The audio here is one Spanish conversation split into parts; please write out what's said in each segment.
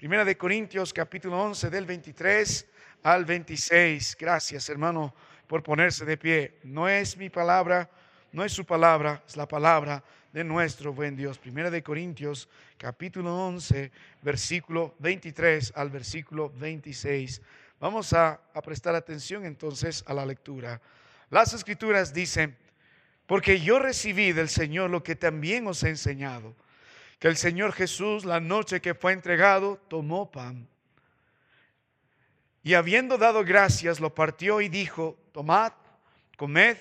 Primera de Corintios, capítulo 11, del 23 al 26. Gracias, hermano, por ponerse de pie. No es mi palabra, no es su palabra, es la palabra de nuestro buen Dios. Primera de Corintios, capítulo 11, versículo 23 al versículo 26. Vamos a prestar atención entonces a la lectura. Las Escrituras dicen: porque yo recibí del Señor lo que también os he enseñado, que el Señor Jesús, la noche que fue entregado, tomó pan, y habiendo dado gracias, lo partió y dijo: tomad, comed,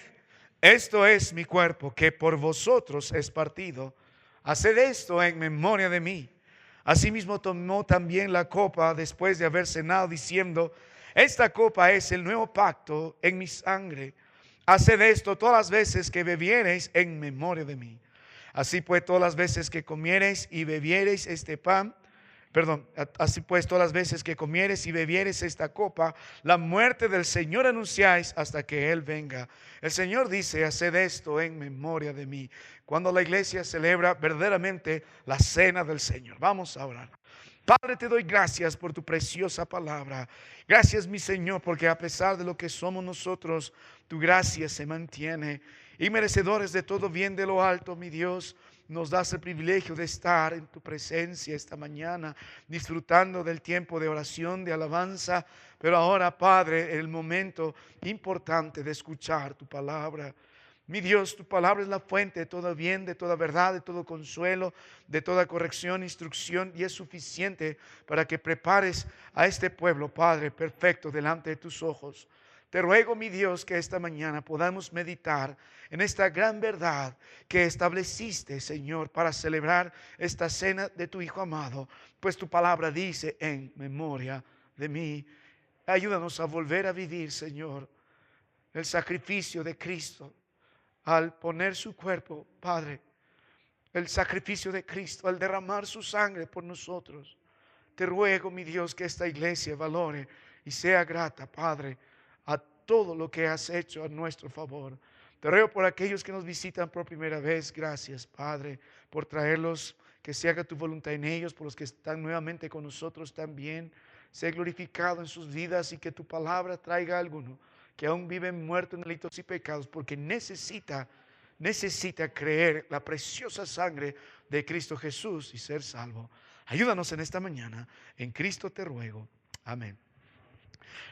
esto es mi cuerpo, que por vosotros es partido. Haced esto en memoria de mí. Asimismo tomó también la copa después de haber cenado, diciendo: esta copa es el nuevo pacto en mi sangre. Haced esto todas las veces que bebiereis en memoria de mí. Así pues, todas las veces que comiereis y bebiereis así pues, todas las veces que comiereis y bebiereis esta copa, la muerte del Señor anunciáis hasta que Él venga. El Señor dice: haced esto en memoria de mí. Cuando la iglesia celebra verdaderamente la cena del Señor. Vamos a orar. Padre, te doy gracias por tu preciosa palabra. Gracias, mi Señor, porque a pesar de lo que somos nosotros, tu gracia se mantiene. Y merecedores de todo bien de lo alto, mi Dios, nos das el privilegio de estar en tu presencia esta mañana, disfrutando del tiempo de oración, de alabanza. Pero ahora, Padre, el momento importante de escuchar tu palabra. Mi Dios, tu palabra es la fuente de todo bien, de toda verdad, de todo consuelo, de toda corrección, instrucción, y es suficiente para que prepares a este pueblo, Padre, perfecto delante de tus ojos. Te ruego, mi Dios, que esta mañana podamos meditar en esta gran verdad que estableciste, Señor, para celebrar esta cena de tu Hijo amado, pues tu palabra dice: en memoria de mí. Ayúdanos a volver a vivir, Señor, el sacrificio de Cristo. Al poner su cuerpo, Padre, el sacrificio de Cristo, al derramar su sangre por nosotros. Te ruego, mi Dios, que esta iglesia valore y sea grata, Padre, a todo lo que has hecho a nuestro favor. Te ruego por aquellos que nos visitan por primera vez. Gracias, Padre, por traerlos, que se haga tu voluntad en ellos, por los que están nuevamente con nosotros también. Sea glorificado en sus vidas y que tu palabra traiga a alguno que aún vive muerto en delitos y pecados, porque necesita creer la preciosa sangre de Cristo Jesús y ser salvo. Ayúdanos en esta mañana, en Cristo te ruego. Amén.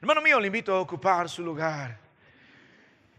Hermano mío, le invito a ocupar su lugar.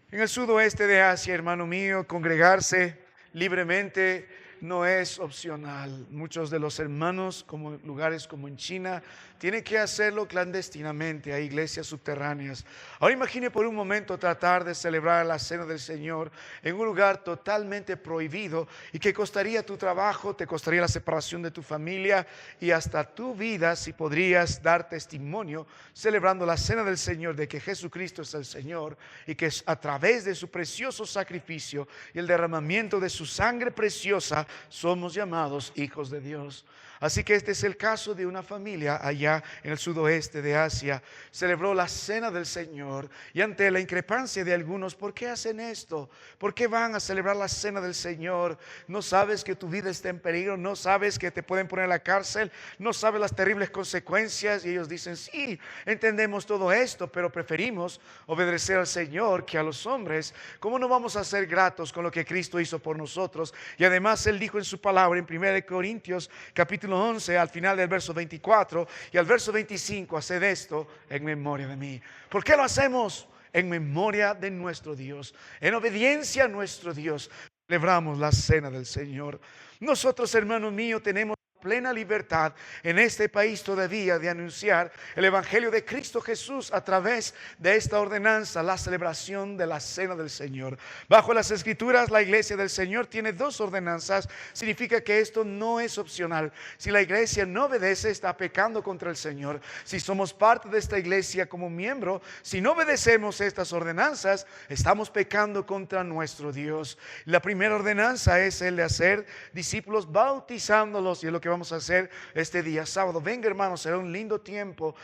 En el sudoeste de Asia, hermano mío, congregarse libremente no es opcional. Muchos de los hermanos, como lugares como en China, tienen que hacerlo clandestinamente. Hay iglesias subterráneas. Ahora imagine por un momento tratar de celebrar la cena del Señor en un lugar totalmente prohibido, y que costaría tu trabajo, te costaría la separación de tu familia y hasta tu vida, si podrías dar testimonio celebrando la cena del Señor de que Jesucristo es el Señor, y que a través de su precioso sacrificio y el derramamiento de su sangre preciosa somos llamados hijos de Dios. Así que este es el caso de una familia allá en el sudoeste de Asia. Celebró la cena del Señor, y ante la increpancia de algunos: ¿por qué hacen esto? ¿Por qué van a celebrar la cena del Señor? ¿No sabes que tu vida está en peligro? ¿No sabes que te pueden poner en la cárcel? ¿No sabes las terribles consecuencias? Y ellos dicen: sí, entendemos todo esto, pero preferimos obedecer al Señor que a los hombres. ¿Cómo no vamos a ser gratos con lo que Cristo hizo por nosotros? Y además Él dijo en su palabra en 1 Corintios capítulo 11, al final del verso 24 y al verso 25: haced esto en memoria de mí. ¿Por qué lo hacemos? En memoria de nuestro Dios, en obediencia a nuestro Dios, celebramos la cena del Señor. Nosotros, hermano mío, tenemos plena libertad en este país todavía de anunciar el Evangelio de Cristo Jesús a través de esta ordenanza, la celebración de la cena del Señor. Bajo las Escrituras, la iglesia del Señor tiene dos ordenanzas. Significa que esto no es opcional. Si la iglesia no obedece, está pecando contra el Señor. Si somos parte de esta iglesia como miembro, si no obedecemos estas ordenanzas, estamos pecando contra nuestro Dios. La primera ordenanza es el de hacer discípulos, bautizándolos, y es lo que vamos a hacer este día sábado. Venga, hermanos, será un lindo tiempo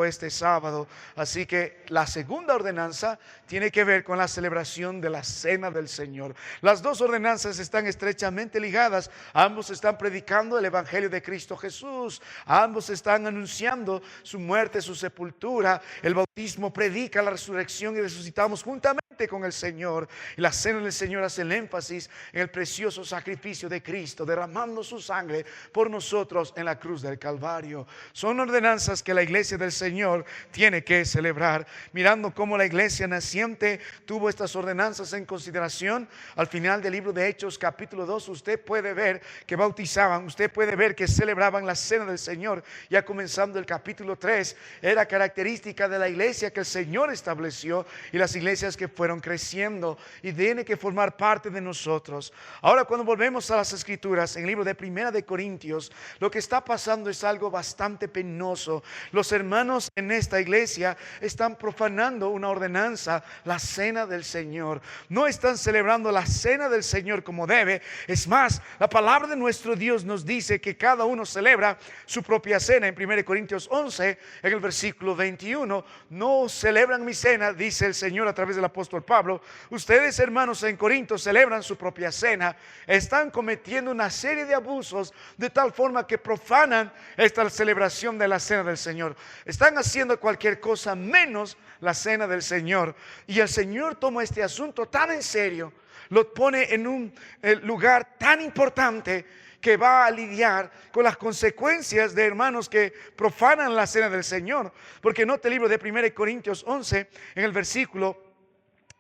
este sábado. Así que la segunda ordenanza tiene que ver con la celebración de la cena del Señor. Las dos ordenanzas están estrechamente ligadas. Ambos están predicando el evangelio de Cristo Jesús. Ambos están anunciando su muerte, su sepultura. El bautismo predica la resurrección y resucitamos juntamente con el Señor. Y la cena del Señor hace el énfasis en el precioso sacrificio de Cristo, derramando su sangre por nosotros en la cruz del Calvario. Son ordenanzas que la iglesia del Señor tiene que celebrar. Mirando cómo la iglesia naciente tuvo estas ordenanzas en consideración, al final del libro de Hechos capítulo 2, usted puede ver que bautizaban, usted puede ver que celebraban la cena del Señor. Ya comenzando el capítulo 3, era característica de la iglesia que el Señor estableció y las iglesias que fueron creciendo, y tiene que formar parte de nosotros. Ahora, cuando volvemos a las escrituras, en el libro de Primera de Corintios, lo que está pasando es algo bastante penoso. Los hermanos en esta iglesia están profanando una ordenanza, la cena del Señor. No están celebrando la cena del Señor como debe. Es más, la palabra de nuestro Dios nos dice que cada uno celebra su propia cena. En 1 Corintios 11, en el versículo 21, no celebran mi cena, dice el Señor a través del apóstol Pablo. Ustedes, hermanos, en Corinto celebran su propia cena. Están cometiendo una serie de abusos de tal forma que profanan esta celebración de la cena del Señor. Están haciendo cualquier cosa menos la cena del Señor. Y el Señor toma este asunto tan en serio, lo pone en un lugar tan importante, que va a lidiar con las consecuencias de hermanos que profanan la cena del Señor. Porque note el libro de 1 Corintios 11, en el versículo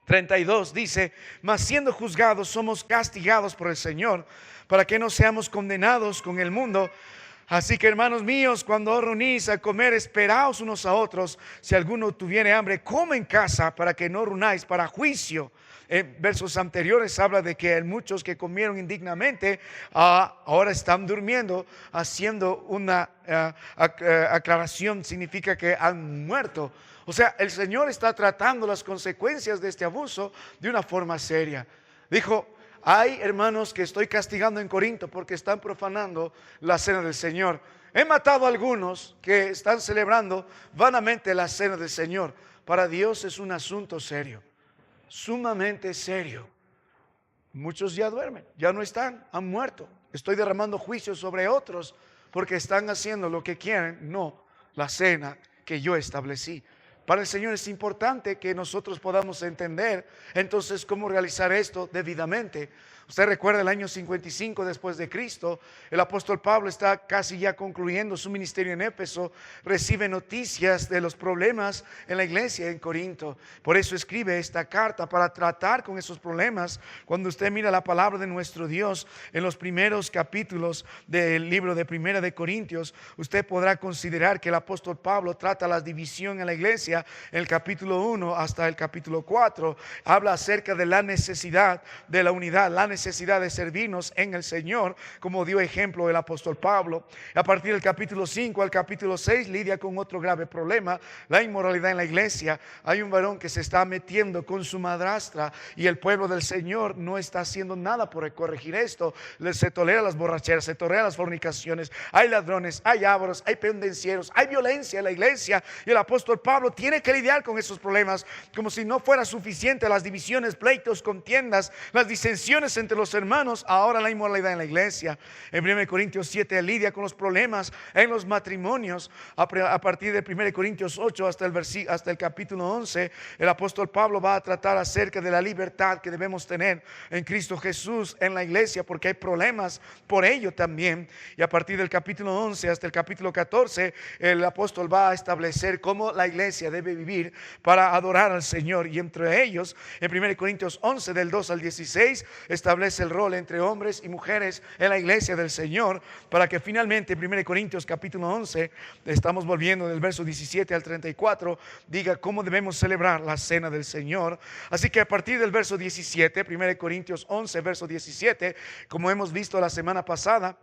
32, dice: mas siendo juzgados somos castigados por el Señor, para que no seamos condenados con el mundo. Así que, hermanos míos, cuando os reunís a comer, esperaos unos a otros. Si alguno tuviere hambre, come en casa, para que no reunáis para juicio. En versos anteriores habla de que muchos que comieron indignamente ahora están durmiendo. Haciendo una aclaración, significa que han muerto. O sea, el Señor está tratando las consecuencias de este abuso de una forma seria. Dijo: hay hermanos que estoy castigando en Corinto porque están profanando la cena del Señor. He matado a algunos que están celebrando vanamente la cena del Señor. Para Dios es un asunto serio, sumamente serio. Muchos ya duermen, ya no están, han muerto. Estoy derramando juicio sobre otros porque están haciendo lo que quieren, no la cena que yo establecí. Para el Señor es importante que nosotros podamos entender entonces cómo realizar esto debidamente. Usted recuerda el año 55 después de Cristo, el apóstol Pablo está casi ya concluyendo su ministerio en Éfeso, recibe noticias de los problemas en la iglesia en Corinto. Por eso escribe esta carta para tratar con esos problemas. Cuando usted mira la palabra de nuestro Dios en los primeros capítulos del libro de Primera de Corintios, usted podrá considerar que el apóstol Pablo trata la división en la iglesia. En el capítulo 1 hasta el capítulo 4 habla acerca de la necesidad de la unidad, la necesidad de servirnos en el Señor, como dio ejemplo el apóstol Pablo. A partir del capítulo 5 al capítulo 6 lidia con otro grave problema, la inmoralidad en la iglesia. Hay un varón que se está metiendo con su madrastra y el pueblo del Señor no está haciendo nada por corregir esto. Se tolera las borracheras, se tolera las fornicaciones, hay ladrones, hay ávaros, hay pendencieros, hay violencia en la iglesia, y el apóstol Pablo tiene que lidiar con esos problemas. Como si no fuera suficiente las divisiones, pleitos, contiendas, las disensiones entre los hermanos, ahora la inmoralidad en la iglesia. En 1 Corintios 7 lidia con los problemas en los matrimonios. A partir de 1 Corintios 8 hasta el capítulo 11, el apóstol Pablo va a tratar acerca de la libertad que debemos tener en Cristo Jesús en la iglesia, porque hay problemas por ello también. Y a partir del capítulo 11 hasta el capítulo 14, el apóstol va a establecer cómo la iglesia debe vivir para adorar al Señor. Y entre ellos, en 1 Corintios 11 del 2 al 16, establece el rol entre hombres y mujeres en la iglesia del Señor, para que finalmente en 1 Corintios capítulo 11, estamos volviendo del verso 17 al 34, diga cómo debemos celebrar la cena del Señor. Así que a partir del verso 17, 1 Corintios 11 verso 17, como hemos visto la semana pasada,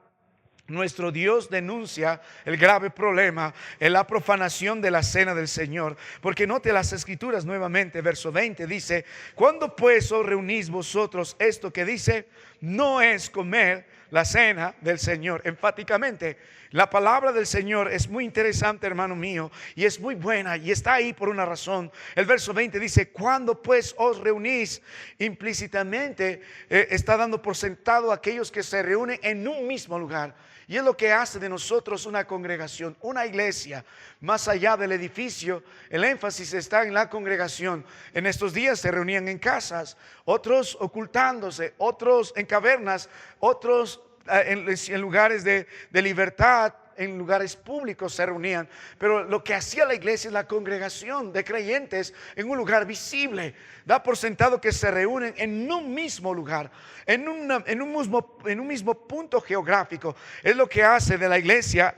nuestro Dios denuncia el grave problema en la profanación de la cena del Señor. Porque note las escrituras nuevamente, verso 20 dice: cuando pues os reunís vosotros, esto que dice, no es comer la cena del Señor, enfáticamente. La palabra del Señor es muy interesante, hermano mío, y es muy buena, y está ahí por una razón. El verso 20 dice: cuando pues os reunís, implícitamente está dando por sentado a aquellos que se reúnen en un mismo lugar. Y es lo que hace de nosotros una congregación, una iglesia. Más allá del edificio, el énfasis está en la congregación. En estos días se reunían en casas, otros ocultándose, otros en cavernas, otros en lugares de libertad, en lugares públicos se reunían. Pero lo que hacía la iglesia es la congregación de creyentes en un lugar visible. Da por sentado que se reúnen en un mismo lugar, en un mismo punto geográfico. Es lo que hace de la iglesia,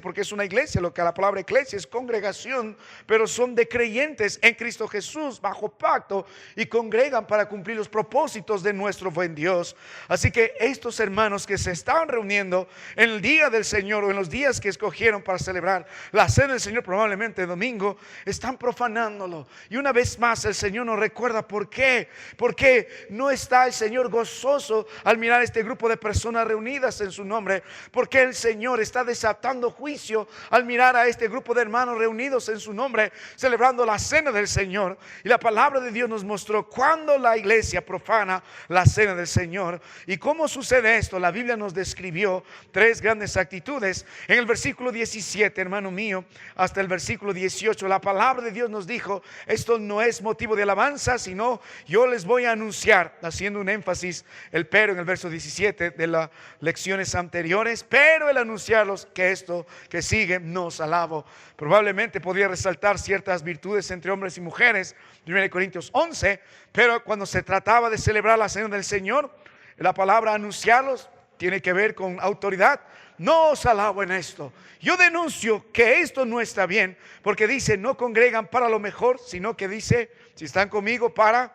porque es una iglesia. Lo que la palabra iglesia es congregación, pero son de creyentes en Cristo Jesús, bajo pacto, y congregan para cumplir los propósitos de nuestro buen Dios. Así que estos hermanos que se estaban reuniendo en el día del Señor, o en los días que escogieron para celebrar la cena del Señor, probablemente domingo, están profanándolo. Y una vez más el Señor nos recuerda por qué. Porque no está el Señor gozoso al mirar este grupo de personas reunidas en su nombre. Porque el Señor está desatando juicio al mirar a este grupo de hermanos reunidos en su nombre, celebrando la cena del Señor. Y la palabra de Dios nos mostró cuando la iglesia profana la cena del Señor. ¿Y cómo sucede esto? La Biblia nos describió tres grandes actitudes. En el versículo 17, hermano mío, hasta el versículo 18, la palabra de Dios nos dijo: esto no es motivo de alabanza, sino yo les voy a anunciar, haciendo un énfasis, el pero en el verso 17 de las lecciones anteriores, pero el anunciarlos que esto que sigue nos alabo. Probablemente podría resaltar ciertas virtudes entre hombres y mujeres, 1 Corintios 11, pero cuando se trataba de celebrar la cena del Señor, la palabra anunciarlos tiene que ver con autoridad. No os alabo en esto. Yo denuncio que esto no está bien, porque dice: no congregan para lo mejor, sino que dice, si están conmigo, para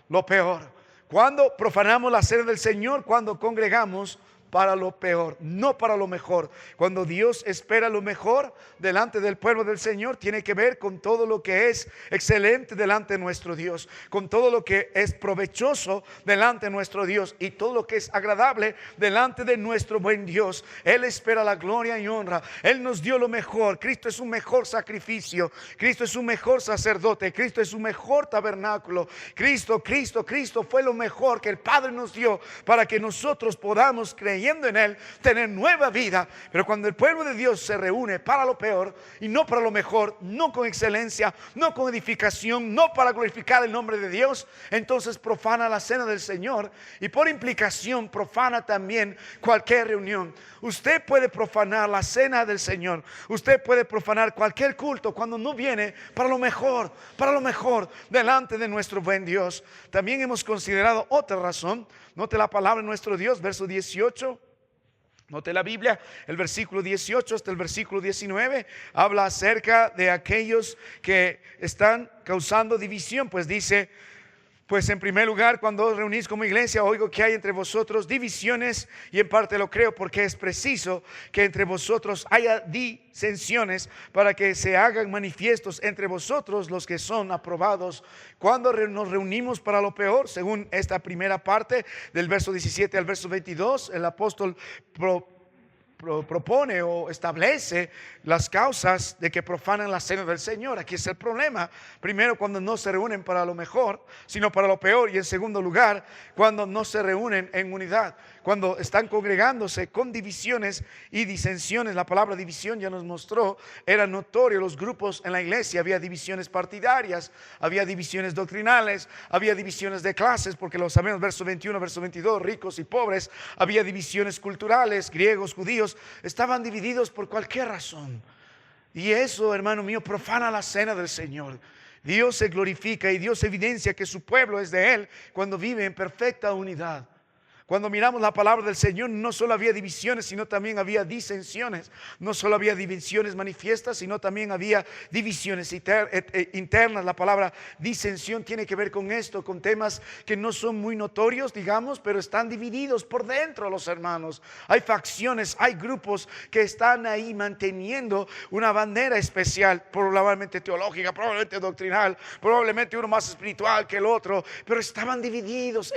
lo peor. Cuando profanamos la cena del Señor, cuando congregamos para lo peor, no para lo mejor. Cuando Dios espera lo mejor delante del pueblo del Señor, tiene que ver con todo lo que es excelente delante de nuestro Dios, con todo lo que es provechoso delante de nuestro Dios, y todo lo que es agradable delante de nuestro buen Dios. Él espera la gloria y honra. Él nos dio lo mejor. Cristo es un mejor sacrificio. Cristo es un mejor sacerdote. Cristo es un mejor tabernáculo. Cristo fue lo mejor que el Padre nos dio para que nosotros podamos, creyendo en Él, tener nueva vida. Pero cuando el pueblo de Dios se reúne para lo peor y no para lo mejor, no con excelencia, no con edificación, no para glorificar el nombre de Dios, entonces profana la cena del Señor, y por implicación profana también cualquier reunión. Usted puede profanar la cena del Señor, usted puede profanar cualquier culto cuando no viene para lo mejor delante de nuestro buen Dios. También hemos considerado otra razón. Note la palabra de nuestro Dios, verso 18. Note la Biblia, el versículo 18 hasta el versículo 19 habla acerca de aquellos que están causando división. Pues dice: pues en primer lugar, cuando os reunís como iglesia, oigo que hay entre vosotros divisiones, y en parte lo creo, porque es preciso que entre vosotros haya disensiones, para que se hagan manifiestos entre vosotros los que son aprobados. Cuando nos reunimos para lo peor, según esta primera parte del verso 17 al verso 22, el apóstol propone o establece las causas de que profanan la cena del Señor. Aquí es el problema. Primero, cuando no se reúnen para lo mejor, sino para lo peor. Y en segundo lugar, cuando no se reúnen en unidad, cuando están congregándose con divisiones y disensiones. La palabra división ya nos mostró, era notorio. Los grupos en la iglesia, había divisiones partidarias, había divisiones doctrinales, había divisiones de clases, porque lo sabemos, verso 21, verso 22, ricos y pobres. Había divisiones culturales, griegos, judíos, estaban divididos por cualquier razón. Y eso, hermano mío, profana la cena del Señor. Dios se glorifica y Dios evidencia que su pueblo es de Él cuando vive en perfecta unidad. Cuando miramos la palabra del Señor, no solo había divisiones, sino también había disensiones. No solo había divisiones manifiestas, sino también había divisiones internas. La palabra disensión tiene que ver con esto, con temas que no son muy notorios, digamos, pero están divididos por dentro los hermanos. Hay facciones, hay grupos que están ahí manteniendo una bandera especial, probablemente teológica, probablemente doctrinal, probablemente uno más espiritual que el otro, pero estaban divididos.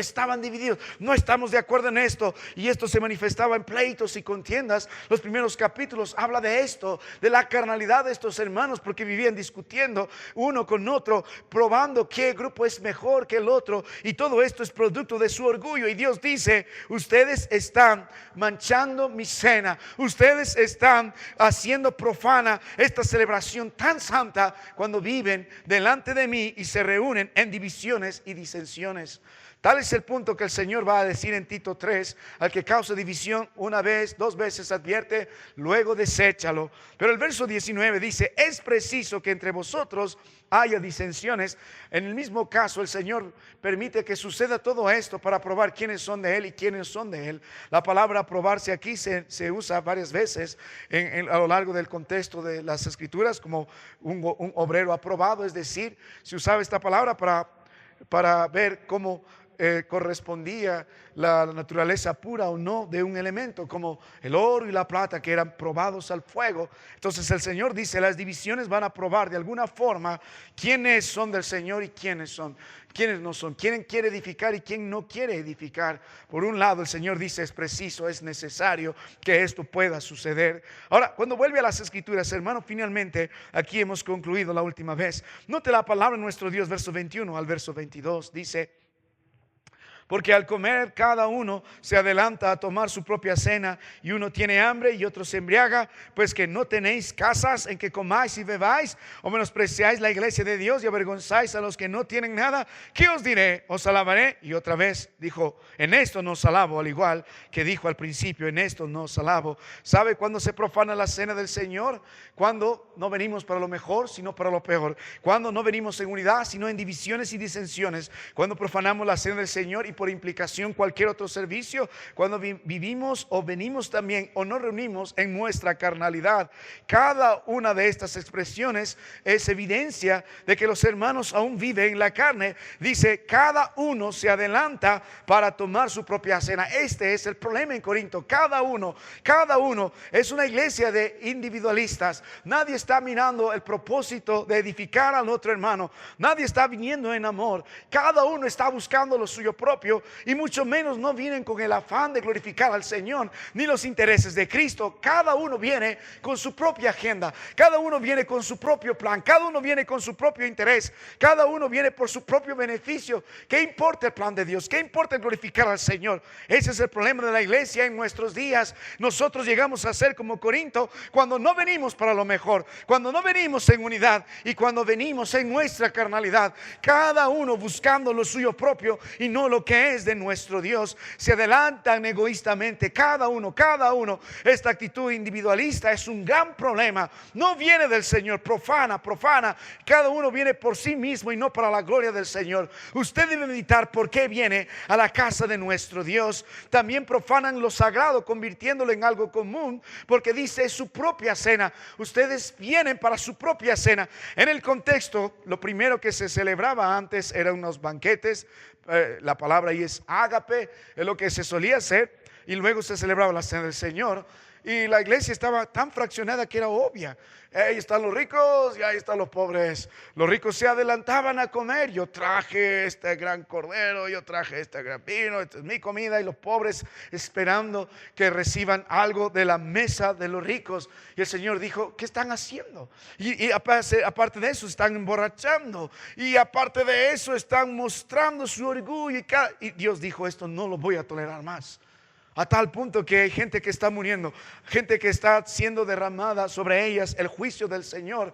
No estamos de de acuerdo en esto, y esto se manifestaba en pleitos y contiendas. Los primeros capítulos habla de esto, de la carnalidad de estos hermanos, porque vivían discutiendo uno con otro, probando qué grupo es mejor que el otro, y todo esto es producto de su orgullo. Y Dios dice: ustedes están manchando mi cena, ustedes están haciendo profana esta celebración tan santa cuando viven delante de mí y se reúnen en divisiones y disensiones. Tal es el punto que el Señor va a decir en Tito 3: al que causa división una vez, dos veces advierte, luego deséchalo. Pero el verso 19 dice: es preciso que entre vosotros haya disensiones. En el mismo caso, el Señor permite que suceda todo esto para probar quiénes son de Él y quiénes son de Él. La palabra probarse aquí se usa varias veces a lo largo del contexto de las Escrituras como un obrero aprobado. Es decir, se usaba esta palabra para ver cómo correspondía la naturaleza pura o no de un elemento, como el oro y la plata, que eran probados al fuego. Entonces el Señor dice: las divisiones van a probar de alguna forma quiénes son del Señor y quiénes no son, quién quiere edificar y quién no quiere edificar. Por un lado, el Señor dice: es preciso, es necesario que esto pueda suceder. Ahora, cuando vuelve a las Escrituras, hermano, finalmente aquí hemos concluido la última vez. Note la palabra de nuestro Dios, verso 21 al verso 22, dice: porque al comer cada uno se adelanta a tomar su propia cena, y uno tiene hambre y otro se embriaga, pues que no tenéis casas en que comáis y bebáis, o menospreciáis la iglesia de Dios y avergonzáis a los que no tienen nada. ¿Qué os diré? Os alabaré. Y otra vez dijo: en esto no os alabo, al igual que dijo al principio: en esto no os alabo. ¿Sabe cuándo se profana la cena del Señor? Cuando no venimos para lo mejor, sino para lo peor. Cuando no venimos en unidad, sino en divisiones y disensiones. Cuando profanamos la cena del Señor y por implicación cualquier otro servicio. Cuando vivimos o venimos también o nos reunimos en nuestra carnalidad. Cada una de estas expresiones es evidencia de que los hermanos aún viven en la carne. Dice: cada uno se adelanta para tomar su propia cena. Este es el problema en Corinto. Cada uno es una iglesia de individualistas. Nadie está mirando el propósito de edificar al otro hermano. Nadie está viniendo en amor. Cada uno está buscando lo suyo propio, y mucho menos no vienen con el afán de glorificar al Señor ni los intereses de Cristo. Cada uno viene con su propia agenda, cada uno viene con su propio plan, cada uno viene con su propio interés, cada uno viene por su propio beneficio. ¿Qué importa el plan de Dios? ¿Qué importa el glorificar al Señor? Ese es el problema de la iglesia en nuestros días. Nosotros llegamos a ser como Corinto cuando no venimos para lo mejor, cuando no venimos en unidad y cuando venimos en nuestra carnalidad, cada uno buscando lo suyo propio y no lo que es de nuestro Dios. Se adelantan egoístamente cada uno. Esta actitud individualista es un gran problema. No viene del Señor. Profana. Cada uno viene por sí mismo y no para la gloria del Señor. Usted debe meditar por qué viene a la casa de nuestro Dios. También profanan lo sagrado, convirtiéndolo en algo común, porque dice: es su propia cena. Ustedes vienen para su propia cena. En el contexto, lo primero que se celebraba antes eran unos banquetes. La palabra ahí es ágape, es lo que se solía hacer, y luego se celebraba la cena del Señor. Y la iglesia estaba tan fraccionada que era obvia. Ahí están los ricos y ahí están los pobres. Los ricos se adelantaban a comer: yo traje este gran cordero, yo traje este gran vino, esta es mi comida. Y los pobres esperando que reciban algo de la mesa de los ricos. Y el Señor dijo: ¿qué están haciendo? Y aparte de eso están emborrachando, y aparte de eso están mostrando su orgullo. Y Dios dijo: esto no lo voy a tolerar más. A tal punto que hay gente que está muriendo, gente que está siendo derramada sobre ellas el juicio del Señor.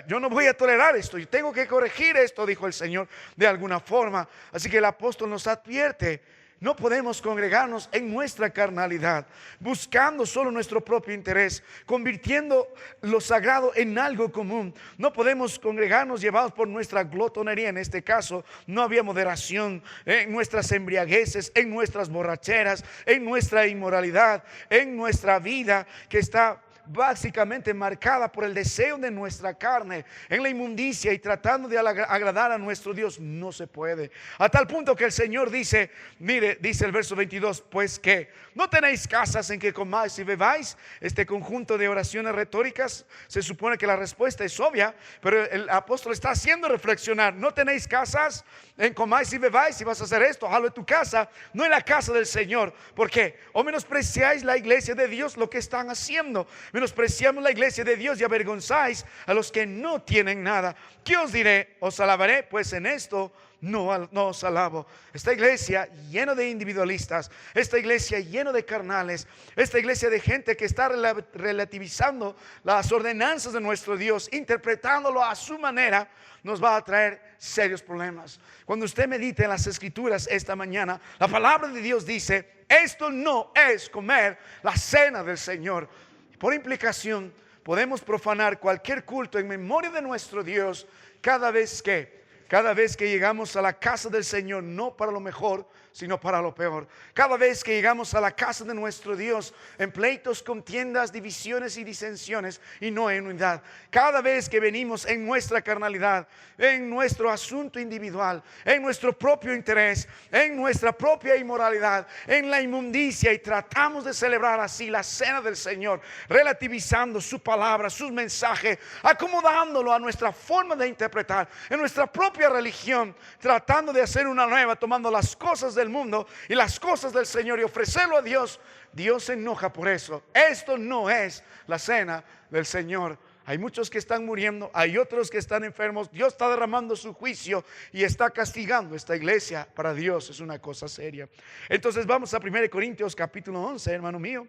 Yo no voy a tolerar esto, yo tengo que corregir esto, dijo el Señor de alguna forma. Así que el apóstol nos advierte: no podemos congregarnos en nuestra carnalidad, buscando solo nuestro propio interés, convirtiendo lo sagrado en algo común. No podemos congregarnos llevados por nuestra glotonería. En este caso, no había moderación en nuestras embriagueces, en nuestras borracheras, en nuestra inmoralidad, en nuestra vida que está básicamente marcada por el deseo de nuestra carne, en la inmundicia y tratando de agradar a nuestro Dios, no se puede. A tal punto que el Señor dice, mire, dice el verso 22, pues que no tenéis casas en que comáis y bebáis. Este conjunto de oraciones retóricas, se supone que la respuesta es obvia, pero el apóstol está haciendo reflexionar. No tenéis casas en comáis y bebáis. Si vas a hacer esto, hazlo en tu casa, no en la casa del Señor. ¿Por qué? O menospreciáis la iglesia de Dios, lo que están haciendo. Menospreciamos la iglesia de Dios y avergonzáis a los que no tienen nada. ¿Qué os diré? ¿Os alabaré? Pues en esto no os alabo. Esta iglesia llena de individualistas, esta iglesia llena de carnales, esta iglesia de gente que está relativizando las ordenanzas de nuestro Dios, interpretándolo a su manera, nos va a traer serios problemas. Cuando usted medite en las escrituras esta mañana, la palabra de Dios dice, esto no es comer la cena del Señor. Por implicación, podemos profanar cualquier culto en memoria de nuestro Dios cada vez que llegamos a la casa del Señor, no para lo mejor, sino para lo peor. Cada vez que llegamos a la casa de nuestro Dios, en pleitos, contiendas, divisiones y disensiones, y no en unidad. Cada vez que venimos en nuestra carnalidad, en nuestro asunto individual, en nuestro propio interés, en nuestra propia inmoralidad, en la inmundicia, y tratamos de celebrar así la cena del Señor, relativizando su palabra, sus mensajes, acomodándolo a nuestra forma de interpretar, en nuestra propia religión, tratando de hacer una nueva, tomando las cosas del mundo y las cosas del Señor y ofrecerlo a Dios. Dios se enoja por eso. Esto no es la cena del Señor. Hay muchos que están muriendo, hay otros que están enfermos. Dios está derramando su juicio y está castigando esta iglesia. Para Dios es una cosa seria. Entonces vamos a 1 Corintios capítulo 11, hermano mío.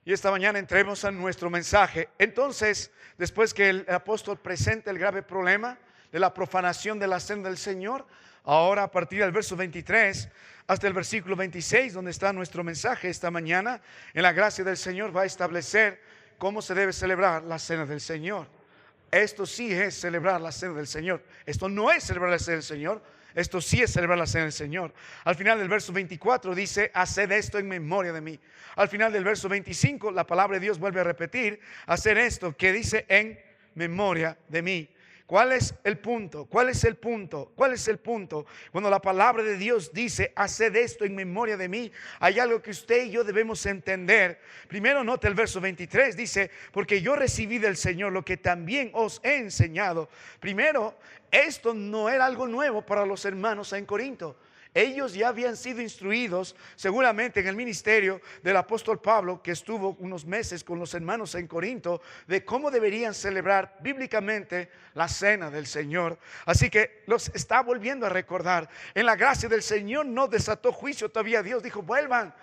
Y esta mañana entremos a nuestro mensaje. Entonces, después que el apóstol presenta el grave problema de la profanación de la cena del Señor, ahora a partir del verso 23 hasta el versículo 26, donde está nuestro mensaje esta mañana, en la gracia del Señor va a establecer cómo se debe celebrar la cena del Señor. Esto sí es celebrar la cena del Señor. Esto no es celebrar la cena del Señor. Esto sí es celebrar la cena del Señor. Al final del verso 24 dice, haced esto en memoria de mí. Al final del verso 25 la palabra de Dios vuelve a repetir, hacer esto, que dice en memoria de mí. ¿Cuál es el punto? ¿Cuál es el punto? ¿Cuál es el punto? Cuando la palabra de Dios dice, haced esto en memoria de mí, hay algo que usted y yo debemos entender. Primero note el verso 23, dice, porque yo recibí del Señor lo que también os he enseñado. Primero, esto no era algo nuevo para los hermanos en Corinto. Ellos ya habían sido instruidos seguramente en el ministerio del apóstol Pablo, que estuvo unos meses con los hermanos en Corinto, de cómo deberían celebrar bíblicamente la cena del Señor. Así que los está volviendo a recordar. En la gracia del Señor no desató juicio todavía. Dios dijo, vuelvan,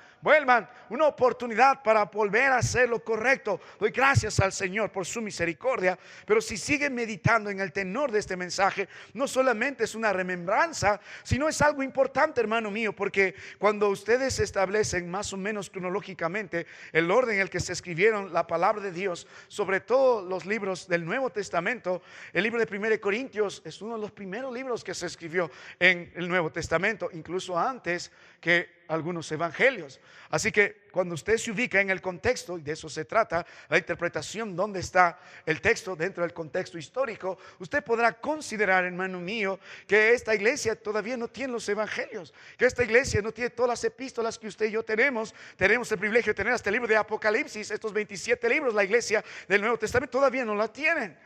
una oportunidad para volver a hacer lo correcto. Doy gracias al Señor por su misericordia. Pero si siguen meditando en el tenor de este mensaje, no solamente es una remembranza, sino es algo importante, hermano mío, porque cuando ustedes establecen más o menos cronológicamente el orden en el que se escribieron la palabra de Dios, sobre todo los libros del Nuevo Testamento, el libro de 1 Corintios es uno de los primeros libros que se escribió en el Nuevo Testamento, incluso antes que algunos evangelios. Así que cuando usted se ubica en el contexto, y de eso se trata, la interpretación, dónde está el texto dentro del contexto histórico, usted podrá considerar, hermano mío, que esta iglesia todavía no tiene los evangelios, que esta iglesia no tiene todas las epístolas que usted y yo tenemos. Tenemos el privilegio de tener hasta el libro de Apocalipsis, estos 27 libros, la iglesia del Nuevo Testamento todavía no la tienen.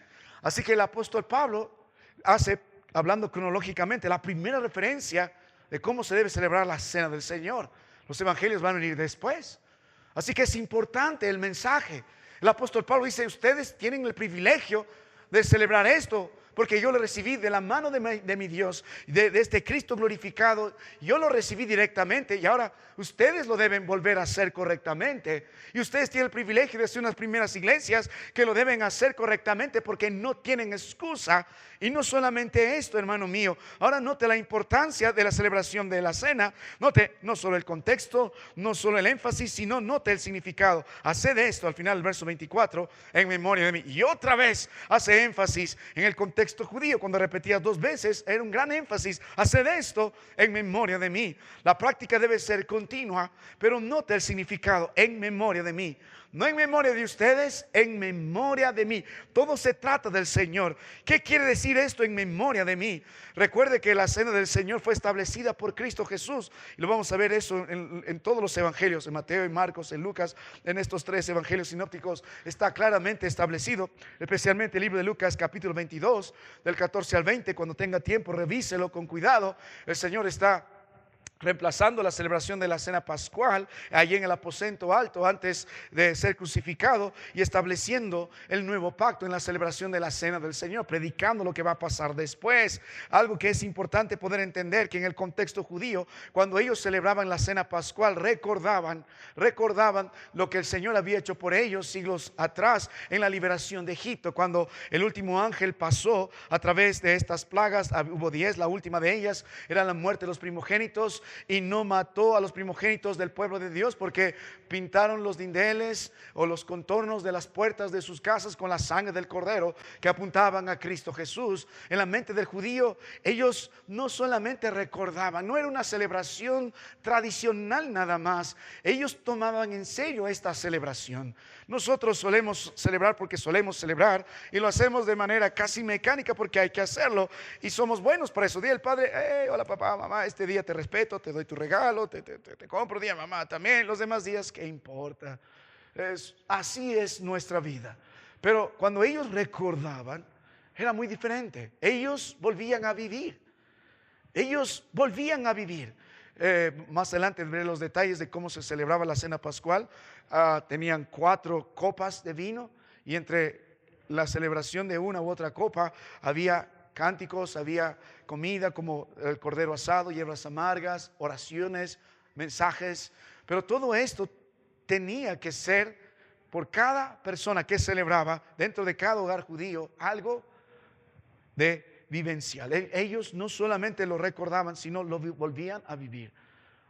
Así que el apóstol Pablo hace, hablando cronológicamente, la primera referencia de cómo se debe celebrar la cena del Señor. Los evangelios van a venir después. Así que es importante el mensaje. El apóstol Pablo dice, ustedes tienen el privilegio de celebrar esto, porque yo lo recibí de la mano de mi Dios, de este Cristo glorificado. Yo lo recibí directamente y ahora ustedes lo deben volver a hacer correctamente. Y ustedes tienen el privilegio de ser unas primeras iglesias que lo deben hacer correctamente, porque no tienen excusa. Y no solamente esto, hermano mío. Ahora note la importancia de la celebración de la cena. Note no solo el contexto, no solo el énfasis, sino note el significado. Haced esto al final del verso 24 en memoria de mí. Y otra vez hace énfasis en el contexto judío. Cuando repetía 2 veces era un gran énfasis. Haced esto en memoria de mí. La práctica debe ser continua, pero note el significado en memoria de mí. No en memoria de ustedes, en memoria de mí. Todo se trata del Señor. ¿Qué quiere decir esto, en memoria de mí? Recuerde que la cena del Señor fue establecida por Cristo Jesús. Y lo vamos a ver eso en todos los evangelios, en Mateo, en Marcos, en Lucas. En estos 3 evangelios sinópticos está claramente establecido. Especialmente el libro de Lucas capítulo 22, del 14 al 20. Cuando tenga tiempo, revíselo con cuidado. El Señor está reemplazando la celebración de la cena pascual allí en el aposento alto antes de ser crucificado, y estableciendo el nuevo pacto en la celebración de la cena del Señor, predicando lo que va a pasar después. Algo que es importante poder entender, que en el contexto judío, cuando ellos celebraban la cena pascual, recordaban lo que el Señor había hecho por ellos siglos atrás en la liberación de Egipto, cuando el último ángel pasó a través de estas plagas. Hubo 10, la última de ellas era la muerte de los primogénitos, y no mató a los primogénitos del pueblo de Dios, porque pintaron los dindeles o los contornos de las puertas de sus casas con la sangre del cordero, que apuntaban a Cristo Jesús. En la mente del judío, ellos no solamente recordaban, no era una celebración tradicional nada más, ellos tomaban en serio esta celebración. Nosotros solemos celebrar porque solemos celebrar, y lo hacemos de manera casi mecánica porque hay que hacerlo, y somos buenos para eso. Día del Padre, hola papá, mamá, este día te respeto, te doy tu regalo, te compro. Día mamá también, los demás días, ¿qué importa? Así es nuestra vida. Pero cuando ellos recordaban, era muy diferente. Ellos volvían a vivir. Ellos volvían a vivir. Más adelante veré los detalles de cómo se celebraba la cena pascual. Tenían 4 copas de vino, y entre la celebración de una u otra copa había cánticos, había comida como el cordero asado, hierbas amargas, oraciones, mensajes. Pero todo esto tenía que ser por cada persona que celebraba dentro de cada hogar judío algo de vivencial. Ellos no solamente lo recordaban, sino lo volvían a vivir.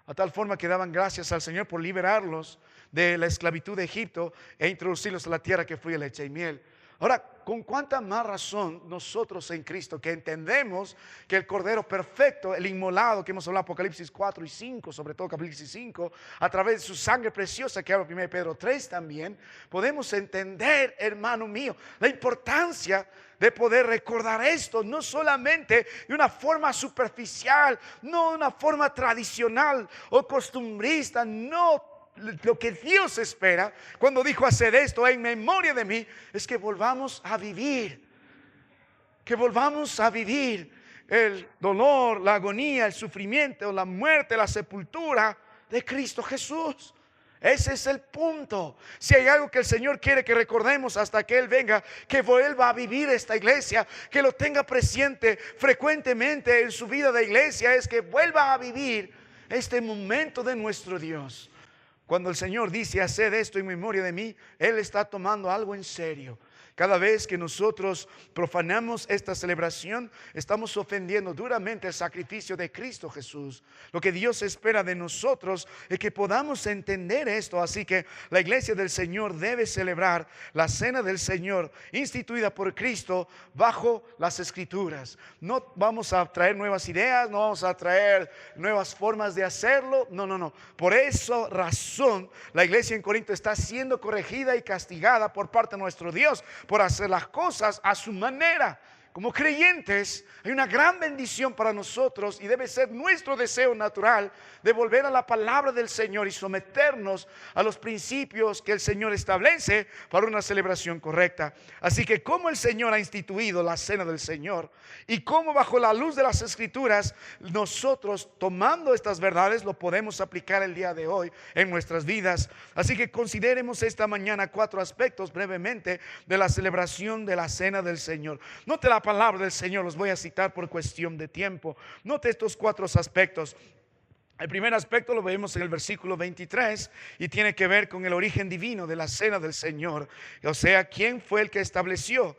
A tal forma que daban gracias al Señor por liberarlos de la esclavitud de Egipto e introducirlos a la tierra que fluye leche y miel. Ahora, con cuánta más razón nosotros en Cristo, que entendemos que el Cordero perfecto, el inmolado, que hemos hablado Apocalipsis 4 y 5, sobre todo Apocalipsis 5, a través de su sangre preciosa, que habla 1 Pedro 3 también, podemos entender, hermano mío, la importancia de poder recordar esto, no solamente de una forma superficial, no de una forma tradicional o costumbrista, no. Lo que Dios espera cuando dijo haced esto en memoria de mí, es que volvamos a vivir, el dolor, la agonía, el sufrimiento, la muerte, la sepultura de Cristo Jesús. Ese es el punto. Si hay algo que el Señor quiere que recordemos hasta que Él venga, que vuelva a vivir esta iglesia, que lo tenga presente frecuentemente en su vida de iglesia, es que vuelva a vivir este momento de nuestro Dios. Cuando el Señor dice haced esto en memoria de mí, Él está tomando algo en serio. Cada vez que nosotros profanamos esta celebración, estamos ofendiendo duramente el sacrificio de Cristo Jesús. Lo que Dios espera de nosotros es que podamos entender esto. Así que la iglesia del Señor debe celebrar la cena del Señor instituida por Cristo bajo las Escrituras. No vamos a traer nuevas ideas, no vamos a traer nuevas formas de hacerlo. No. Por esa razón, la iglesia en Corinto está siendo corregida y castigada por parte de nuestro Dios, por hacer las cosas a su manera. Como creyentes hay una gran bendición para nosotros, y debe ser nuestro deseo natural de volver a la palabra del Señor y someternos a los principios que el Señor establece para una celebración correcta. Así que como el Señor ha instituido la cena del Señor, y como bajo la luz de las Escrituras nosotros, tomando estas verdades, lo podemos aplicar el día de hoy en nuestras vidas. Así que consideremos esta mañana 4 aspectos brevemente de la celebración de la cena del Señor. Note la palabra del Señor, los voy a citar por cuestión de tiempo. Note estos 4 aspectos. El primer aspecto lo vemos en el versículo 23 y tiene que ver con el origen divino de la cena del Señor. O sea, ¿quién fue el que estableció?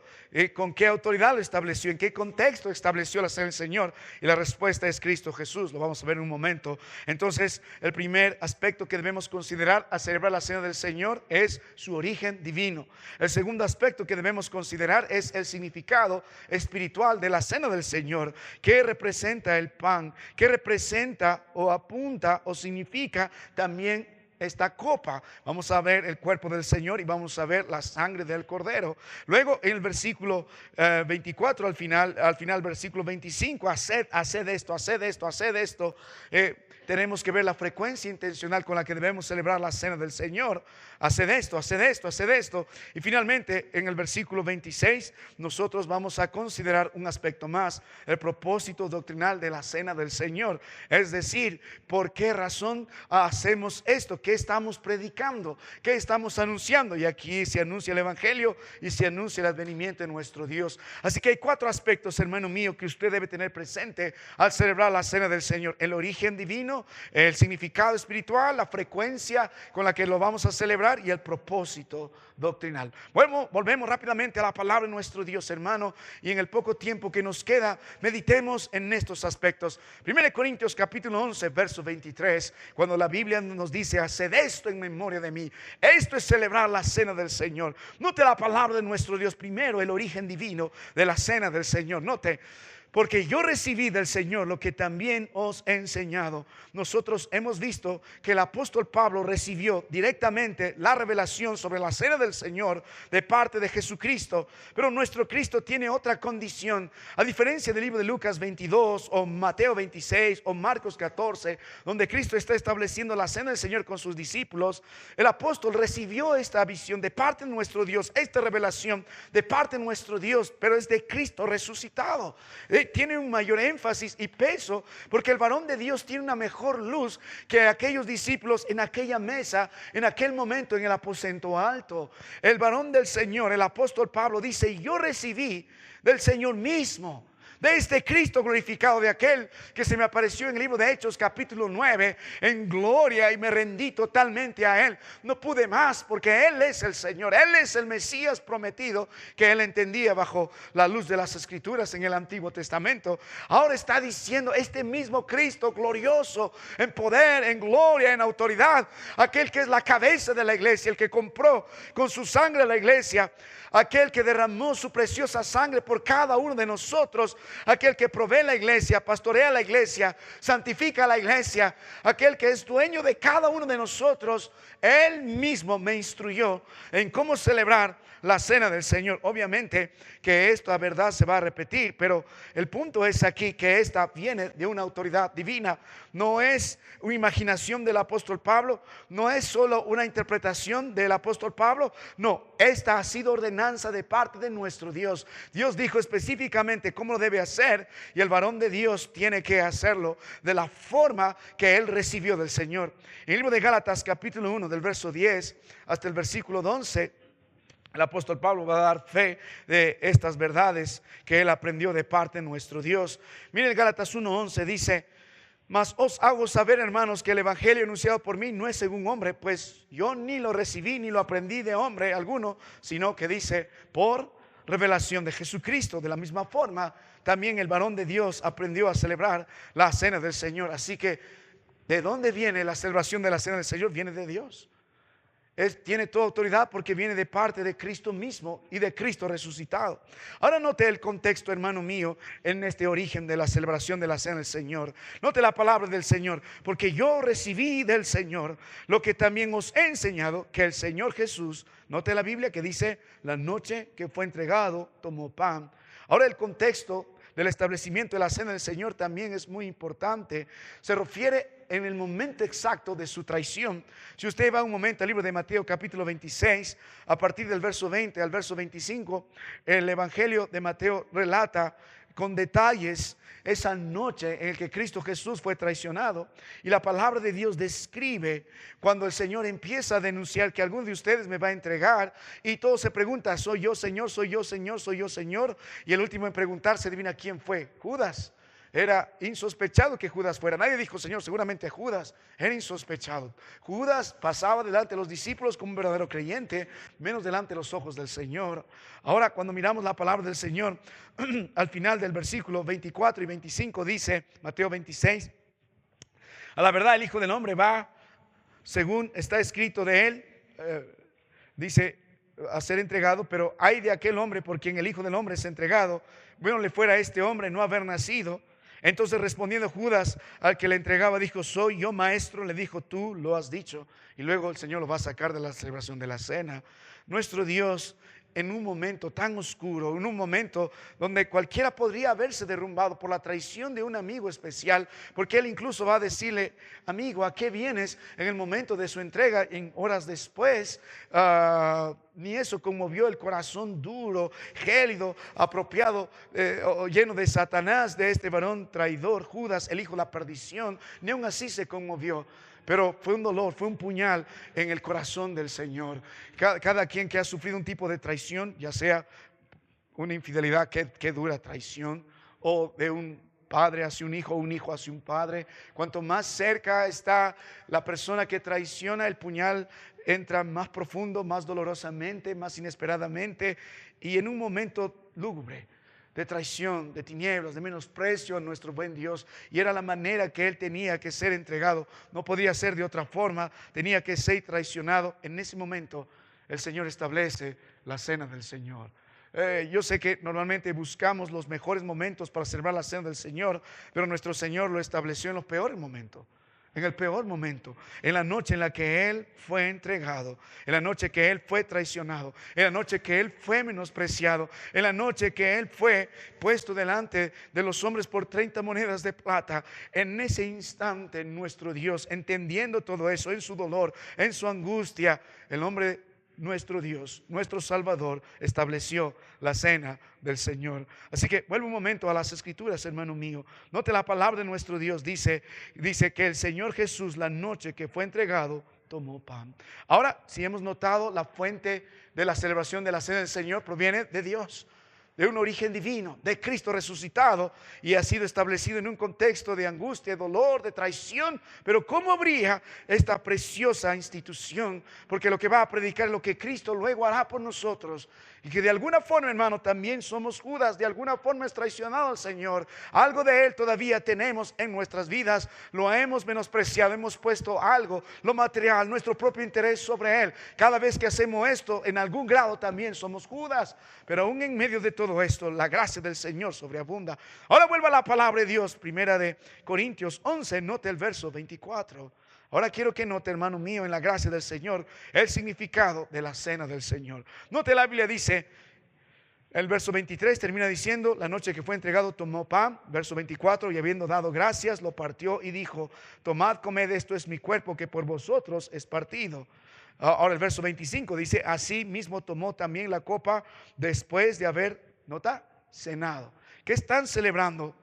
¿Con qué autoridad lo estableció? ¿En qué contexto estableció la cena del Señor? Y la respuesta es Cristo Jesús. Lo vamos a ver en un momento. Entonces, el primer aspecto que debemos considerar al celebrar la cena del Señor es su origen divino. El segundo aspecto que debemos considerar es el significado espiritual de la cena del Señor. ¿Qué representa el pan? ¿Qué representa o apunta o significa también esta copa. Vamos a ver el cuerpo del Señor y vamos a ver la sangre del Cordero. Luego en el versículo 24 al final versículo 25, haced esto, haced esto, haced esto. Tenemos que ver la frecuencia intencional con la que debemos celebrar la cena del Señor. Haced esto, haced esto, haced esto. Y finalmente en el versículo 26 nosotros vamos a considerar un aspecto más, el propósito doctrinal de la cena del Señor. Es decir, ¿por qué razón hacemos esto? ¿Qué estamos predicando? ¿Qué estamos anunciando? Y aquí se anuncia el Evangelio y se anuncia el advenimiento de nuestro Dios. Así que hay 4 aspectos, hermano mío, que usted debe tener presente al celebrar la cena del Señor: el origen divino, el significado espiritual, la frecuencia con la que lo vamos a celebrar y el propósito doctrinal. Bueno, volvemos rápidamente a la palabra de nuestro Dios, hermano, y en el poco tiempo que nos queda, meditemos en estos aspectos. 1 Corintios capítulo 11, verso 23, cuando la Biblia nos dice: haced esto en memoria de mí. Esto es celebrar la cena del Señor. Note la palabra de nuestro Dios primero, el origen divino de la cena del Señor. Note: porque yo recibí del Señor lo que también os he enseñado. Nosotros hemos visto que el apóstol Pablo recibió directamente la revelación sobre la cena del Señor de parte de Jesucristo. Pero nuestro Cristo tiene otra condición. A diferencia del libro de Lucas 22 o Mateo 26 o Marcos 14, donde Cristo está estableciendo la cena del Señor con sus discípulos, el apóstol recibió esta visión de parte de nuestro Dios, esta revelación de parte de nuestro Dios, pero es de Cristo resucitado. Tiene un mayor énfasis y peso, porque el varón de Dios tiene una mejor luz que aquellos discípulos en aquella mesa, en aquel momento en el aposento alto. El varón del Señor, el apóstol Pablo, dice: yo recibí del Señor mismo, de este Cristo glorificado, de aquel que se me apareció en el libro de Hechos capítulo 9 en gloria, y me rendí totalmente a Él. No pude más, porque Él es el Señor, Él es el Mesías prometido, que Él entendía bajo la luz de las Escrituras en el Antiguo Testamento. Ahora está diciendo este mismo Cristo glorioso, en poder, en gloria, en autoridad, aquel que es la cabeza de la iglesia, el que compró con su sangre la iglesia, aquel que derramó su preciosa sangre por cada uno de nosotros, aquel que provee la iglesia, pastorea la iglesia, santifica la iglesia, aquel que es dueño de cada uno de nosotros. Él mismo me instruyó en cómo celebrar la cena del Señor. Obviamente que esta verdad se va a repetir, pero el punto es aquí que esta viene de una autoridad divina. No es una imaginación del apóstol Pablo, no es solo una interpretación del apóstol Pablo. No, esta ha sido ordenanza de parte de nuestro Dios. Dios dijo específicamente cómo lo debe hacer, y el varón de Dios tiene que hacerlo de la forma que él recibió del Señor. En el libro de Gálatas capítulo 1, del verso 10 hasta el versículo 11, el apóstol Pablo va a dar fe de estas verdades que él aprendió de parte de nuestro Dios. Miren, Gálatas 1:11 dice: mas os hago saber, hermanos, que el evangelio anunciado por mí no es según hombre, pues yo ni lo recibí ni lo aprendí de hombre alguno, sino que dice por revelación de Jesucristo. De la misma forma, también el varón de Dios aprendió a celebrar la cena del Señor. Así que, ¿de dónde viene la celebración de la cena del Señor? Viene de Dios. Él tiene toda autoridad porque viene de parte de Cristo mismo y de Cristo resucitado. Ahora note el contexto, hermano mío, en este origen de la celebración de la cena del Señor. Note la palabra del Señor: porque yo recibí del Señor lo que también os he enseñado, que el Señor Jesús, note la Biblia que dice, la noche que fue entregado tomó pan. Ahora el contexto del establecimiento de la cena del Señor también es muy importante. Se refiere en el momento exacto de su traición. Si usted va un momento al libro de Mateo capítulo 26, a partir del verso 20 al verso 25, el evangelio de Mateo relata con detalles esa noche en la que Cristo Jesús fue traicionado. Y la palabra de Dios describe cuando el Señor empieza a denunciar que alguno de ustedes me va a entregar, y todo se pregunta: ¿soy yo, Señor? ¿Soy yo, Señor? ¿Soy yo, Señor? Y el último en preguntarse, adivina quién fue: Judas. Era insospechado que Judas fuera. Nadie dijo: Señor, seguramente Judas. Era insospechado. Judas pasaba delante de los discípulos como un verdadero creyente, menos delante de los ojos del Señor. Ahora, cuando miramos la palabra del Señor, al final del versículo 24 y 25 dice, Mateo 26: a la verdad el Hijo del Hombre va, según está escrito de él, dice, a ser entregado, pero hay de aquel hombre por quien el Hijo del Hombre es entregado. Bueno le fuera a este hombre no haber nacido Entonces respondiendo Judas al que le entregaba, dijo: soy yo, maestro. Le dijo: tú lo has dicho. Y luego el Señor lo va a sacar de la celebración de la cena. Nuestro Dios, en un momento tan oscuro, en un momento donde cualquiera podría haberse derrumbado por la traición de un amigo especial, porque Él incluso va a decirle: amigo, ¿a qué vienes? En el momento de su entrega, en horas después, ni eso conmovió el corazón duro, gélido, apropiado, lleno de Satanás, de este varón traidor, Judas, el hijo de la perdición. Ni aun así se conmovió. Pero fue un dolor, fue un puñal en el corazón del Señor. Cada quien que ha sufrido un tipo de traición, ya sea una infidelidad, que dura traición, o de un padre hacia un hijo hacia un padre, cuanto más cerca está la persona que traiciona, el puñal entra más profundo, más dolorosamente, más inesperadamente, y en un momento lúgubre, de traición, de tinieblas, de menosprecio a nuestro buen Dios. Y era la manera que Él tenía que ser entregado. No podía ser de otra forma, tenía que ser traicionado. En ese momento el Señor establece la cena del Señor. Yo sé que normalmente buscamos los mejores momentos para celebrar la cena del Señor, pero nuestro Señor lo estableció en los peores momentos. En el peor momento, en la noche en la que Él fue entregado, en la noche que Él fue traicionado, en la noche que Él fue menospreciado, en la noche que Él fue puesto delante de los hombres por 30 monedas de plata. En ese instante nuestro Dios, entendiendo todo eso, en su dolor, en su angustia, el hombre, nuestro Dios, nuestro Salvador, estableció la cena del Señor. Así que vuelvo un momento a las Escrituras, hermano mío. Note la palabra de nuestro Dios. Dice que el Señor Jesús, la noche que fue entregado, tomó pan. Ahora, si hemos notado, la fuente de la celebración de la cena del Señor proviene de Dios, de un origen divino, de Cristo resucitado, y ha sido establecido en un contexto de angustia, de dolor, de traición. Pero ¿cómo habría esta preciosa institución? Porque lo que va a predicar es lo que Cristo luego hará por nosotros, y que de alguna forma, hermano, también somos Judas, de alguna forma es traicionado al Señor. Algo de Él todavía tenemos en nuestras vidas, lo hemos menospreciado, hemos puesto algo, lo material, nuestro propio interés sobre Él. Cada vez que hacemos esto, en algún grado también somos Judas. Pero aún en medio de todo esto, la gracia del Señor sobreabunda. Ahora vuelva a la palabra de Dios, primera de Corintios 11, note el verso 24. Ahora quiero que note, hermano mío, en la gracia del Señor, el significado de la cena del Señor. Note, la Biblia dice, el verso 23 termina diciendo: la noche que fue entregado tomó pan. Verso 24, y habiendo dado gracias, lo partió y dijo: tomad, comed, esto es mi cuerpo que por vosotros es partido. Ahora el verso 25 dice: así mismo tomó también la copa después de haber, nota, cenado. ¿Qué están celebrando?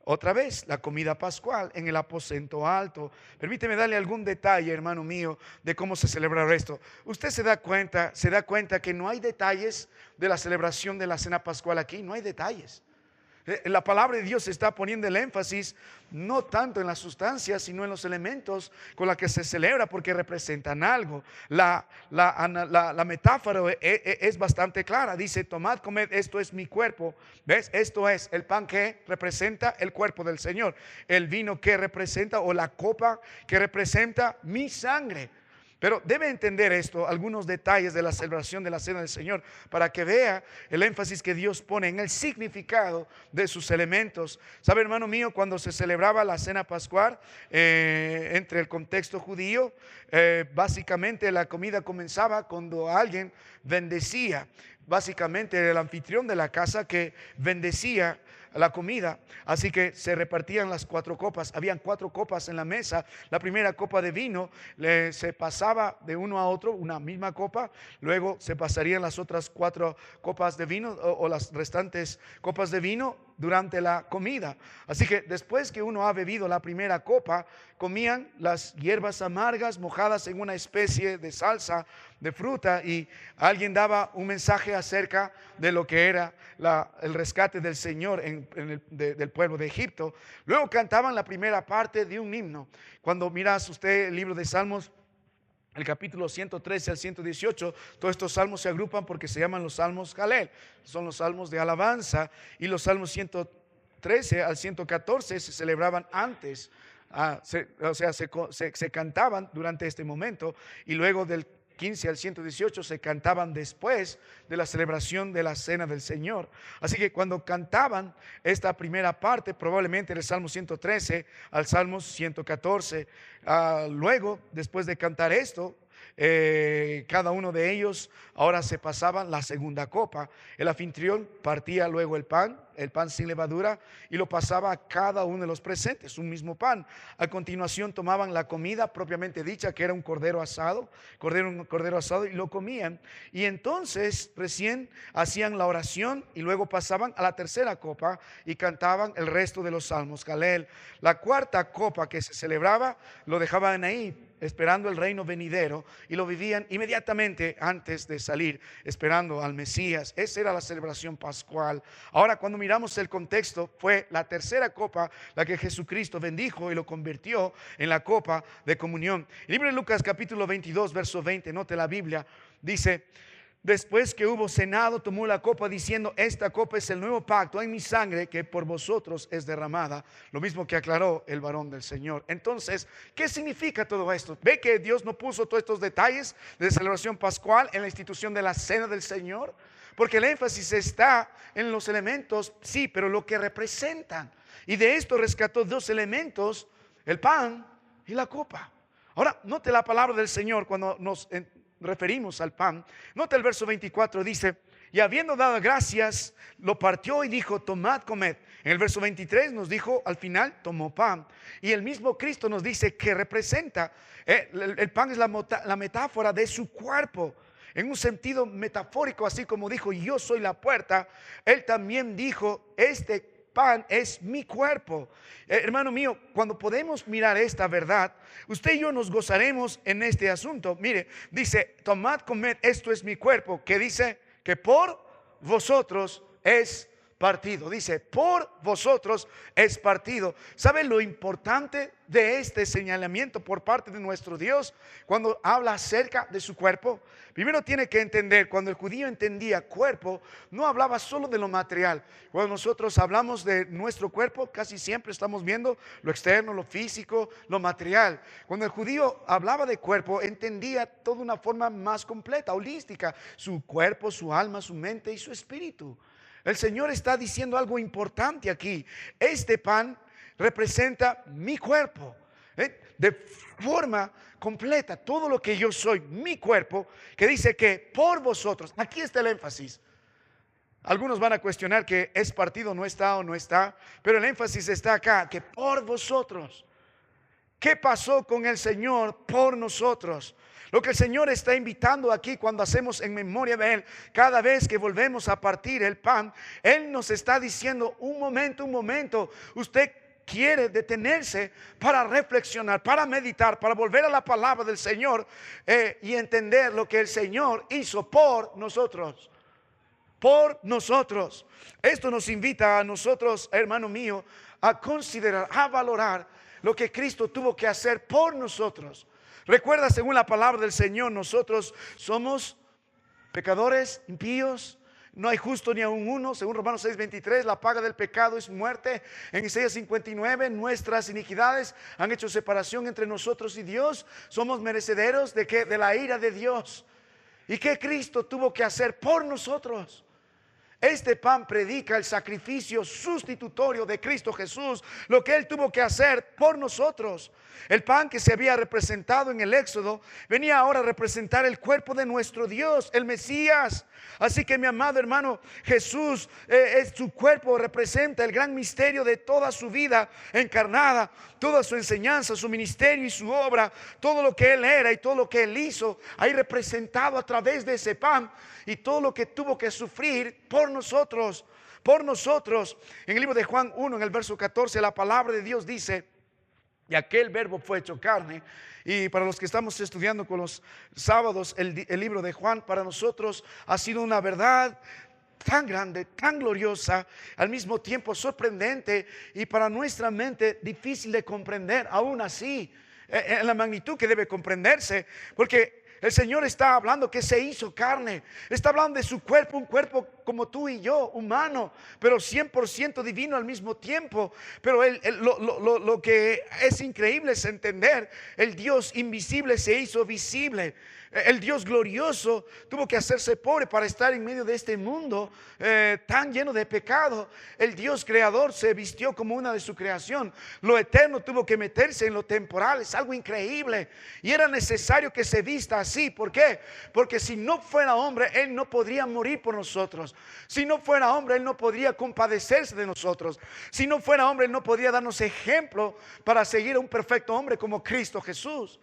Otra vez, la comida pascual en el aposento alto. Permíteme darle algún detalle, hermano mío, de cómo se celebra esto. Usted se da cuenta que no hay detalles de la celebración de la cena pascual aquí. No hay detalles. La palabra de Dios está poniendo el énfasis no tanto en la sustancia, sino en los elementos con los que se celebra, porque representan algo. La metáfora es bastante clara. Dice: tomad, comed, esto es mi cuerpo. ¿Ves? Esto es el pan que representa el cuerpo del Señor, el vino que representa, o la copa que representa mi sangre. Pero debe entender esto, algunos detalles de la celebración de la cena del Señor, para que vea el énfasis que Dios pone en el significado de sus elementos. ¿Sabe, hermano mío? Cuando se celebraba la cena pascual, entre el contexto judío, básicamente la comida comenzaba cuando alguien bendecía. Básicamente era el anfitrión de la casa que bendecía la comida. Así que se repartían las 4 copas. Habían 4 copas en la mesa. La primera copa de vino se pasaba de uno a otro, una misma copa. Luego se pasarían las otras 4 copas de vino, o las restantes copas de vino, durante la comida. Así que después que uno ha bebido la primera copa, comían las hierbas amargas mojadas en una especie de salsa de fruta, y alguien daba un mensaje acerca de lo que era el rescate del Señor del pueblo de Egipto. Luego cantaban la primera parte de un himno. Cuando miras usted el libro de Salmos, el capítulo 113 al 118, todos estos salmos se agrupan porque se llaman los salmos Jalel. Son los salmos de alabanza, y los salmos 113 al 114 se celebraban antes. Se cantaban durante este momento, y luego del 115 al 118 se cantaban después de la celebración de la Cena del Señor. Así que cuando cantaban esta primera parte, probablemente del Salmo 113 al Salmo 114, luego, después de cantar esto, cada uno de ellos ahora se pasaba la segunda copa. El anfitrión partía luego el pan sin levadura, y lo pasaba a cada uno de los presentes, un mismo pan. A continuación tomaban la comida propiamente dicha, que era un cordero asado, y lo comían. Y entonces recién hacían la oración y luego pasaban a la tercera copa y cantaban el resto de los salmos, Jalel. La cuarta copa que se celebraba lo dejaban ahí, esperando el reino venidero, y lo vivían inmediatamente antes de salir, esperando al Mesías. Esa era la celebración pascual. Ahora, cuando miramos el contexto, fue la tercera copa la que Jesucristo bendijo y lo convirtió en la copa de comunión. El libro de Lucas capítulo 22 verso 20, note la Biblia, dice: después que hubo cenado, tomó la copa diciendo: esta copa es el nuevo pacto en mi sangre, que por vosotros es derramada. Lo mismo que aclaró el varón del Señor. Entonces, ¿qué significa todo esto? ¿Ve que Dios no puso todos estos detalles de celebración pascual en la institución de la Cena del Señor? Porque el énfasis está en los elementos, sí, pero lo que representan. Y de esto rescató dos elementos: el pan y la copa. Ahora, note la palabra del Señor cuando nos referimos al pan. Nota el verso 24, dice: y habiendo dado gracias, lo partió y dijo: tomad, comed. En el verso 23 nos dijo, al final, tomó pan. Y el mismo Cristo nos dice que representa, el pan es la metáfora de su cuerpo. En un sentido metafórico, así como dijo: yo soy la puerta, Él también dijo: este pan es mi cuerpo. Hermano mío, cuando podemos mirar esta verdad, usted y yo nos gozaremos en este asunto. Mire, dice: tomad, comed, esto es mi cuerpo, que dice que por vosotros es partido. Dice: por vosotros es partido. ¿Saben lo importante de este señalamiento por parte de nuestro Dios cuando habla acerca de su cuerpo? Primero tiene que entender, cuando el judío entendía cuerpo, no hablaba solo de lo material. Cuando nosotros hablamos de nuestro cuerpo, casi siempre estamos viendo lo externo, lo físico, lo material. Cuando el judío hablaba de cuerpo, entendía toda una forma más completa, holística: su cuerpo, su alma, su mente y su espíritu. El Señor está diciendo algo importante aquí: este pan representa mi cuerpo, de forma completa, todo lo que yo soy, mi cuerpo, que dice que por vosotros. Aquí está el énfasis. Algunos van a cuestionar que es partido, no está o no está, pero el énfasis está acá, que por vosotros. ¿Qué pasó con el Señor por nosotros? Lo que el Señor está invitando aquí cuando hacemos en memoria de Él, cada vez que volvemos a partir el pan, Él nos está diciendo: un momento, usted quiere detenerse para reflexionar, para meditar, para volver a la palabra del Señor y entender lo que el Señor hizo por nosotros. Por nosotros. Esto nos invita a nosotros, hermano mío, a considerar, a valorar lo que Cristo tuvo que hacer por nosotros. Recuerda, según la palabra del Señor, nosotros somos pecadores, impíos. No hay justo ni aun uno. Según Romanos 6:23, la paga del pecado es muerte. En Isaías 59, nuestras iniquidades han hecho separación entre nosotros y Dios. Somos merecederos de ¿qué? De la ira de Dios. ¿Y qué Cristo tuvo que hacer por nosotros? Este pan predica el sacrificio sustitutorio de Cristo Jesús, lo que Él tuvo que hacer por nosotros. El pan que se había representado en el Éxodo venía ahora a representar el cuerpo de nuestro Dios, el Mesías. Así que, mi amado hermano, Jesús, su cuerpo representa el gran misterio de toda su vida encarnada, toda su enseñanza, su ministerio y su obra, todo lo que Él era y todo lo que Él hizo, ahí representado a través de ese pan, y todo lo que tuvo que sufrir por nosotros. En el libro de Juan 1, en el verso 14, la palabra de Dios dice: y aquel verbo fue hecho carne. Y para los que estamos estudiando con los sábados el libro de Juan, para nosotros ha sido una verdad tan grande, tan gloriosa, al mismo tiempo sorprendente, y para nuestra mente difícil de comprender, aún así, en la magnitud que debe comprenderse, porque el Señor está hablando que se hizo carne. Está hablando de su cuerpo, un cuerpo como tú y yo, humano, pero 100% divino al mismo tiempo. Pero lo que es increíble es entender: el Dios invisible se hizo visible. El Dios glorioso tuvo que hacerse pobre para estar en medio de este mundo tan lleno de pecado. El Dios creador se vistió como una de su creación. Lo eterno tuvo que meterse en lo temporal. Es algo increíble. Y era necesario que se vista así. ¿Por qué? Porque si no fuera hombre, Él no podría morir por nosotros. Si no fuera hombre, Él no podría compadecerse de nosotros. Si no fuera hombre, Él no podría darnos ejemplo para seguir a un perfecto hombre como Cristo Jesús.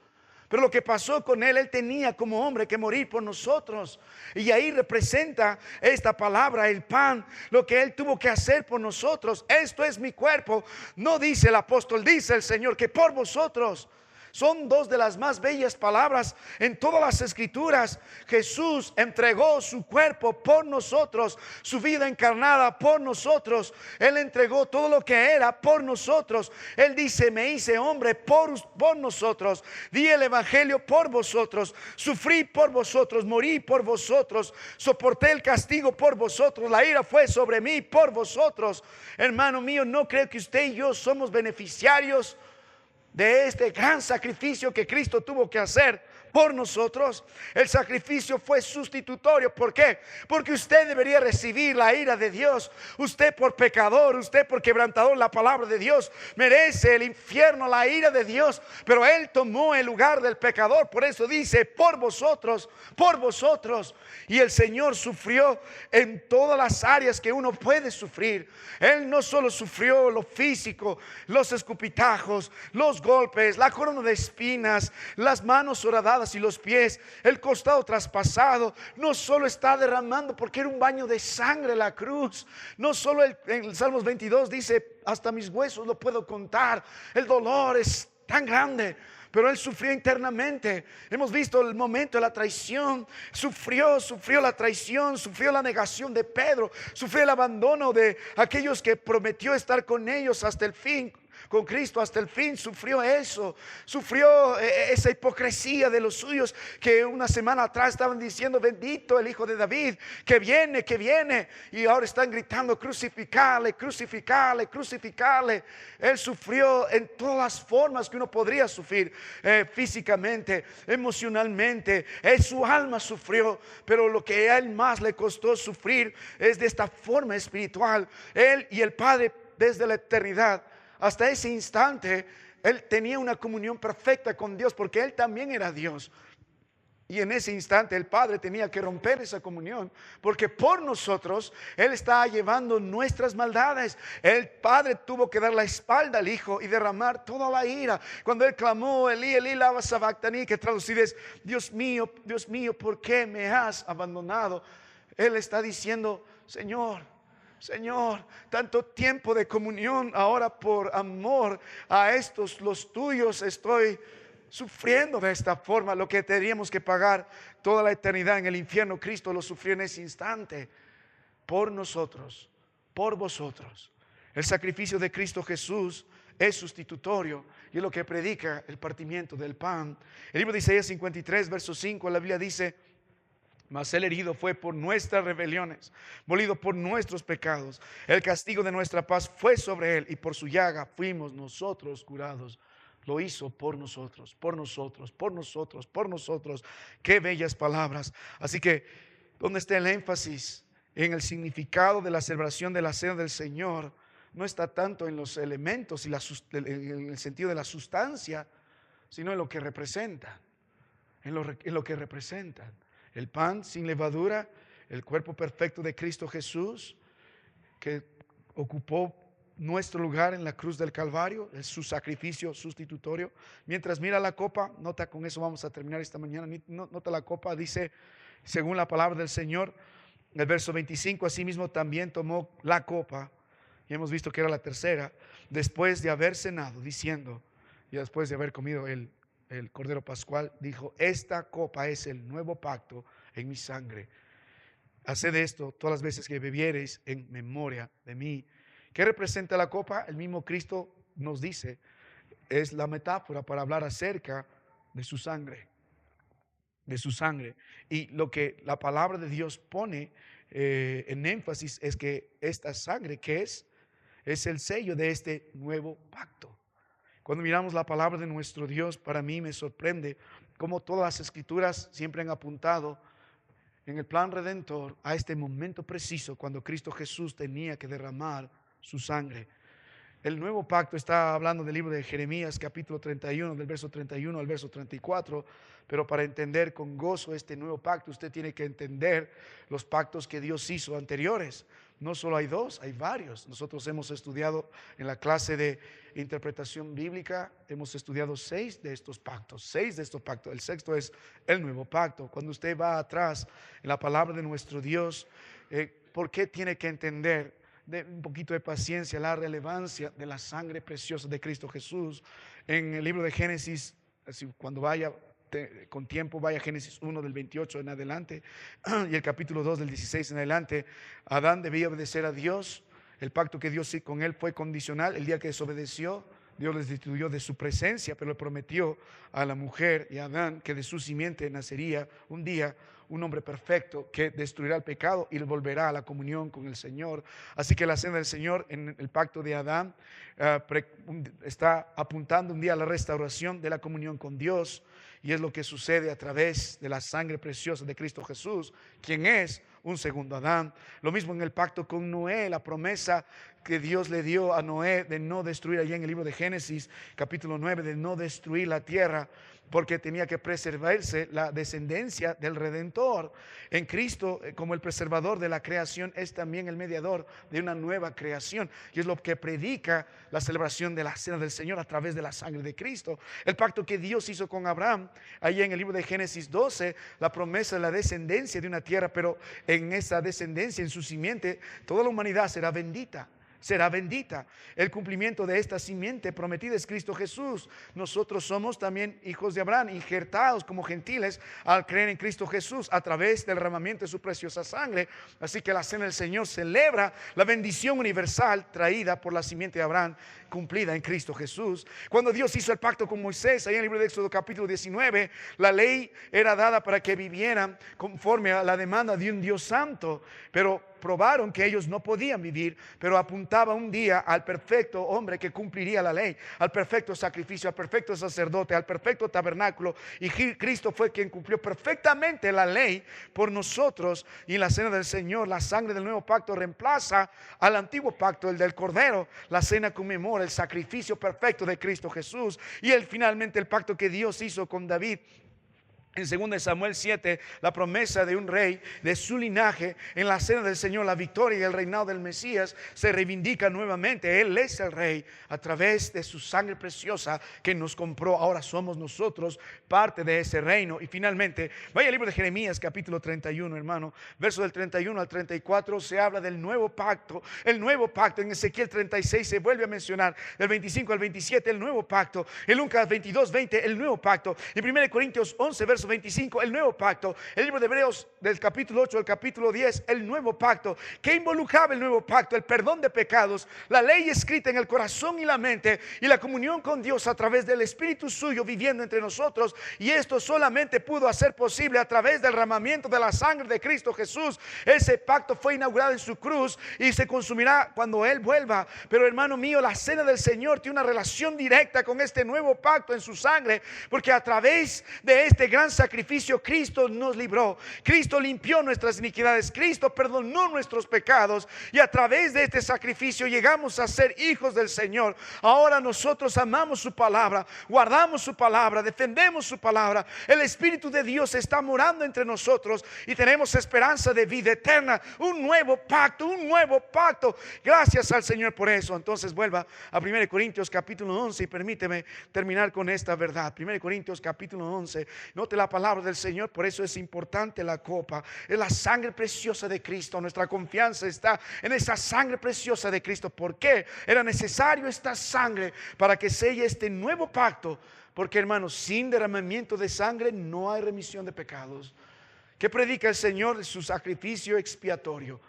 Pero lo que pasó con él tenía como hombre que morir por nosotros. Y ahí representa esta palabra, el pan, lo que él tuvo que hacer por nosotros. Esto es mi cuerpo. No dice el apóstol, dice el Señor que por vosotros. Son dos de las más bellas palabras en todas las escrituras. Jesús entregó su cuerpo por nosotros, su vida encarnada por nosotros. Él entregó todo lo que era por nosotros. Él dice, me hice hombre por nosotros. Di el evangelio por vosotros. Sufrí por vosotros, morí por vosotros. Soporté el castigo por vosotros. La ira fue sobre mí por vosotros. Hermano mío, ¿no creo que usted y yo somos beneficiarios de este gran sacrificio que Cristo tuvo que hacer por nosotros? El sacrificio fue sustitutorio. ¿Por qué? Porque usted debería recibir la ira de Dios. Usted por pecador, usted por quebrantador la palabra de Dios, merece el infierno, la ira de Dios. Pero Él tomó el lugar del pecador. Por eso dice, por vosotros, por vosotros. Y el Señor sufrió en todas las áreas que uno puede sufrir. Él no solo sufrió lo físico, los escupitajos, los golpes, la corona de espinas, las manos horadadas y los pies, el costado traspasado. No solo está derramando, porque era un baño de sangre la cruz. No solo en el Salmos 22 dice, hasta mis huesos lo puedo contar. El dolor es tan grande, pero Él sufrió internamente. Hemos visto el momento de la traición. Sufrió la traición, sufrió la negación de Pedro, sufrió el abandono de aquellos que prometió estar con ellos hasta el fin, con Cristo hasta el fin. Sufrió eso, sufrió esa hipocresía de los suyos que una semana atrás estaban diciendo, bendito el Hijo de David, que viene, y ahora están gritando, crucificarle, crucificarle, crucificarle. Él sufrió en todas las formas que uno podría sufrir, físicamente, emocionalmente. Su alma sufrió, pero lo que a él más le costó sufrir es de esta forma espiritual. Él y el Padre desde la eternidad hasta ese instante, Él tenía una comunión perfecta con Dios, porque Él también era Dios. Y en ese instante el Padre tenía que romper esa comunión, porque por nosotros Él estaba llevando nuestras maldades. El Padre tuvo que dar la espalda al Hijo y derramar toda la ira. Cuando Él clamó, Elí, Elí, lama sabactani, que traducido es, Dios mío, ¿por qué me has abandonado? Él está diciendo, Señor, tanto tiempo de comunión, ahora por amor a estos, los tuyos, estoy sufriendo de esta forma. Lo que tendríamos que pagar toda la eternidad en el infierno, Cristo lo sufrió en ese instante por nosotros, por vosotros. El sacrificio de Cristo Jesús es sustitutorio, y es lo que predica el partimiento del pan. El libro de Isaías 53, verso 5, la Biblia dice, mas Él herido fue por nuestras rebeliones, molido por nuestros pecados. El castigo de nuestra paz fue sobre Él, y por su llaga fuimos nosotros curados. Lo hizo por nosotros, por nosotros, por nosotros, por nosotros. Qué bellas palabras. Así que, ¿dónde está el énfasis? En el significado de la celebración de la cena del Señor. No está tanto en los elementos y en el sentido de la sustancia, sino en lo que representan. En lo que representan. El pan sin levadura, el cuerpo perfecto de Cristo Jesús, que ocupó nuestro lugar en la cruz del Calvario, es su sacrificio sustitutorio. Mientras mira la copa, nota, con eso vamos a terminar esta mañana, nota la copa, dice, según la palabra del Señor, en el verso 25, asimismo también tomó la copa, y hemos visto que era la tercera, después de haber cenado, diciendo, y después de haber comido el Cordero Pascual, dijo, esta copa es el nuevo pacto en mi sangre. Haced esto todas las veces que bebiereis en memoria de mí. ¿Qué representa la copa? El mismo Cristo nos dice, es la metáfora para hablar acerca de su sangre. De su sangre. Y lo que la palabra de Dios pone en énfasis es que esta sangre, ¿qué es? Es el sello de este nuevo pacto. Cuando miramos la palabra de nuestro Dios, para mí me sorprende como todas las escrituras siempre han apuntado en el plan redentor a este momento preciso cuando Cristo Jesús tenía que derramar su sangre. El nuevo pacto está hablando del libro de Jeremías, capítulo 31, del verso 31 al verso 34. Pero para entender con gozo este nuevo pacto, usted tiene que entender los pactos que Dios hizo anteriores. No solo hay dos, hay varios. Nosotros hemos estudiado en la clase de interpretación bíblica, hemos estudiado 6 de estos pactos. 6 de estos pactos. El sexto es el nuevo pacto. Cuando usted va atrás en la palabra de nuestro Dios, ¿por qué tiene que entender? De un poquito de paciencia, la relevancia de la sangre preciosa de Cristo Jesús. En el libro de Génesis, cuando vaya con tiempo, vaya a Génesis 1 del 28 en adelante y el capítulo 2 del 16 en adelante. Adán debía obedecer a Dios. El pacto que Dios hizo con él fue condicional. El día que desobedeció, Dios les destituyó de su presencia, pero le prometió a la mujer y a Adán que de su simiente nacería un día un hombre perfecto que destruirá el pecado y volverá a la comunión con el Señor. Así que la cena del Señor en el pacto de Adán está apuntando un día a la restauración de la comunión con Dios, y es lo que sucede a través de la sangre preciosa de Cristo Jesús, quien es un segundo Adán. Lo mismo en el pacto con Noé, la promesa que Dios le dio a Noé de no destruir, allá en el libro de Génesis capítulo 9, de no destruir la tierra, porque tenía que preservarse la descendencia del Redentor. En Cristo, como el preservador de la creación, es también el mediador de una nueva creación, y es lo que predica la celebración de la cena del Señor a través de la sangre de Cristo. El pacto que Dios hizo con Abraham, allá en el libro de Génesis 12, la promesa de la descendencia de una tierra, pero en esa descendencia, en su simiente, toda la humanidad será bendita. Será bendita. El cumplimiento de esta simiente prometida es Cristo Jesús. Nosotros somos también hijos de Abraham, injertados como gentiles al creer en Cristo Jesús a través del derramamiento de su preciosa sangre. Así que la cena del Señor celebra la bendición universal traída por la simiente de Abraham, cumplida en Cristo Jesús. Cuando Dios hizo el pacto con Moisés, ahí en el libro de Éxodo capítulo 19, la ley era dada para que vivieran conforme a la demanda de un Dios santo, pero probaron que ellos no podían vivir, pero apuntaba un día al perfecto hombre que cumpliría la ley, al perfecto sacrificio, al perfecto sacerdote, al perfecto tabernáculo, y Cristo fue quien cumplió perfectamente la ley por nosotros. Y en la cena del Señor, la sangre del nuevo pacto reemplaza al antiguo pacto, el del Cordero. La cena conmemora el sacrificio perfecto de Cristo Jesús, y finalmente el pacto que Dios hizo con David. En 2 Samuel 7, la promesa de un rey de su linaje. En la cena del Señor, la victoria y el reinado del Mesías se reivindica nuevamente. Él es el rey a través de su sangre preciosa que nos compró. Ahora somos nosotros parte de ese reino. Y finalmente, vaya al libro de Jeremías capítulo 31, hermano. Verso del 31 al 34 se habla del nuevo pacto. El nuevo pacto en Ezequiel 36 se vuelve a mencionar. Del 25 al 27 el nuevo pacto. En Lucas 22, 20 el nuevo pacto. En 1 Corintios 11 verso 25 el nuevo pacto. El libro de Hebreos del capítulo 8 al capítulo 10 el nuevo pacto. ¿Qué involucraba el nuevo pacto? El perdón de pecados, la ley escrita en el corazón y la mente, y la comunión con Dios a través del Espíritu suyo viviendo entre nosotros. Y esto solamente pudo hacer posible a través del derramamiento de la sangre de Cristo Jesús. Ese pacto fue inaugurado en su cruz y se consumirá cuando Él vuelva. Pero hermano mío, la cena del Señor tiene una relación directa con este nuevo pacto en su sangre, porque a través de este gran sacrificio Cristo nos libró. Cristo limpió nuestras iniquidades. Cristo perdonó nuestros pecados, y a través de este sacrificio llegamos a ser hijos del Señor. Ahora nosotros amamos su palabra, guardamos su palabra, defendemos su palabra. El Espíritu de Dios está morando entre nosotros y tenemos esperanza de vida eterna. Un nuevo pacto, un nuevo pacto. Gracias al Señor por eso. Entonces vuelva a 1 Corintios capítulo 11 y permíteme terminar con esta verdad. 1 Corintios capítulo 11. Note la palabra del Señor. Por eso es importante la copa. Es la sangre preciosa de Cristo. Nuestra confianza está en esa sangre preciosa de Cristo. ¿Por qué era necesario esta sangre? Para que selle este nuevo pacto. Porque hermanos, sin derramamiento de sangre no hay remisión de pecados. ¿Qué predica el Señor? De su sacrificio expiatorio.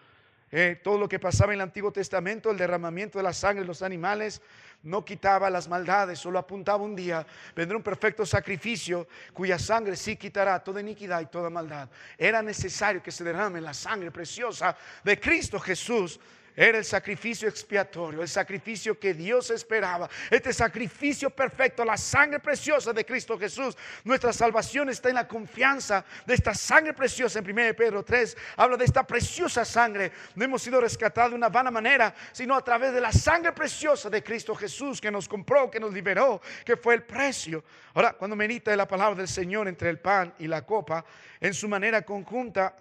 Todo lo que pasaba en el Antiguo Testamento, el derramamiento de la sangre de los animales, no quitaba las maldades, solo apuntaba un día. Vendrá un perfecto sacrificio cuya sangre sí quitará toda iniquidad y toda maldad. Era necesario que se derrame la sangre preciosa de Cristo Jesús Era el sacrificio expiatorio, el sacrificio que Dios esperaba. Este sacrificio perfecto, la sangre preciosa de Cristo Jesús. Nuestra salvación está en la confianza de esta sangre preciosa. En 1 Pedro 3 habla de esta preciosa sangre. No hemos sido rescatados de una vana manera, sino a través de la sangre preciosa de Cristo Jesús, que nos compró, que nos liberó, que fue el precio. Ahora, cuando medita en la palabra del Señor entre el pan y la copa, en su manera conjunta,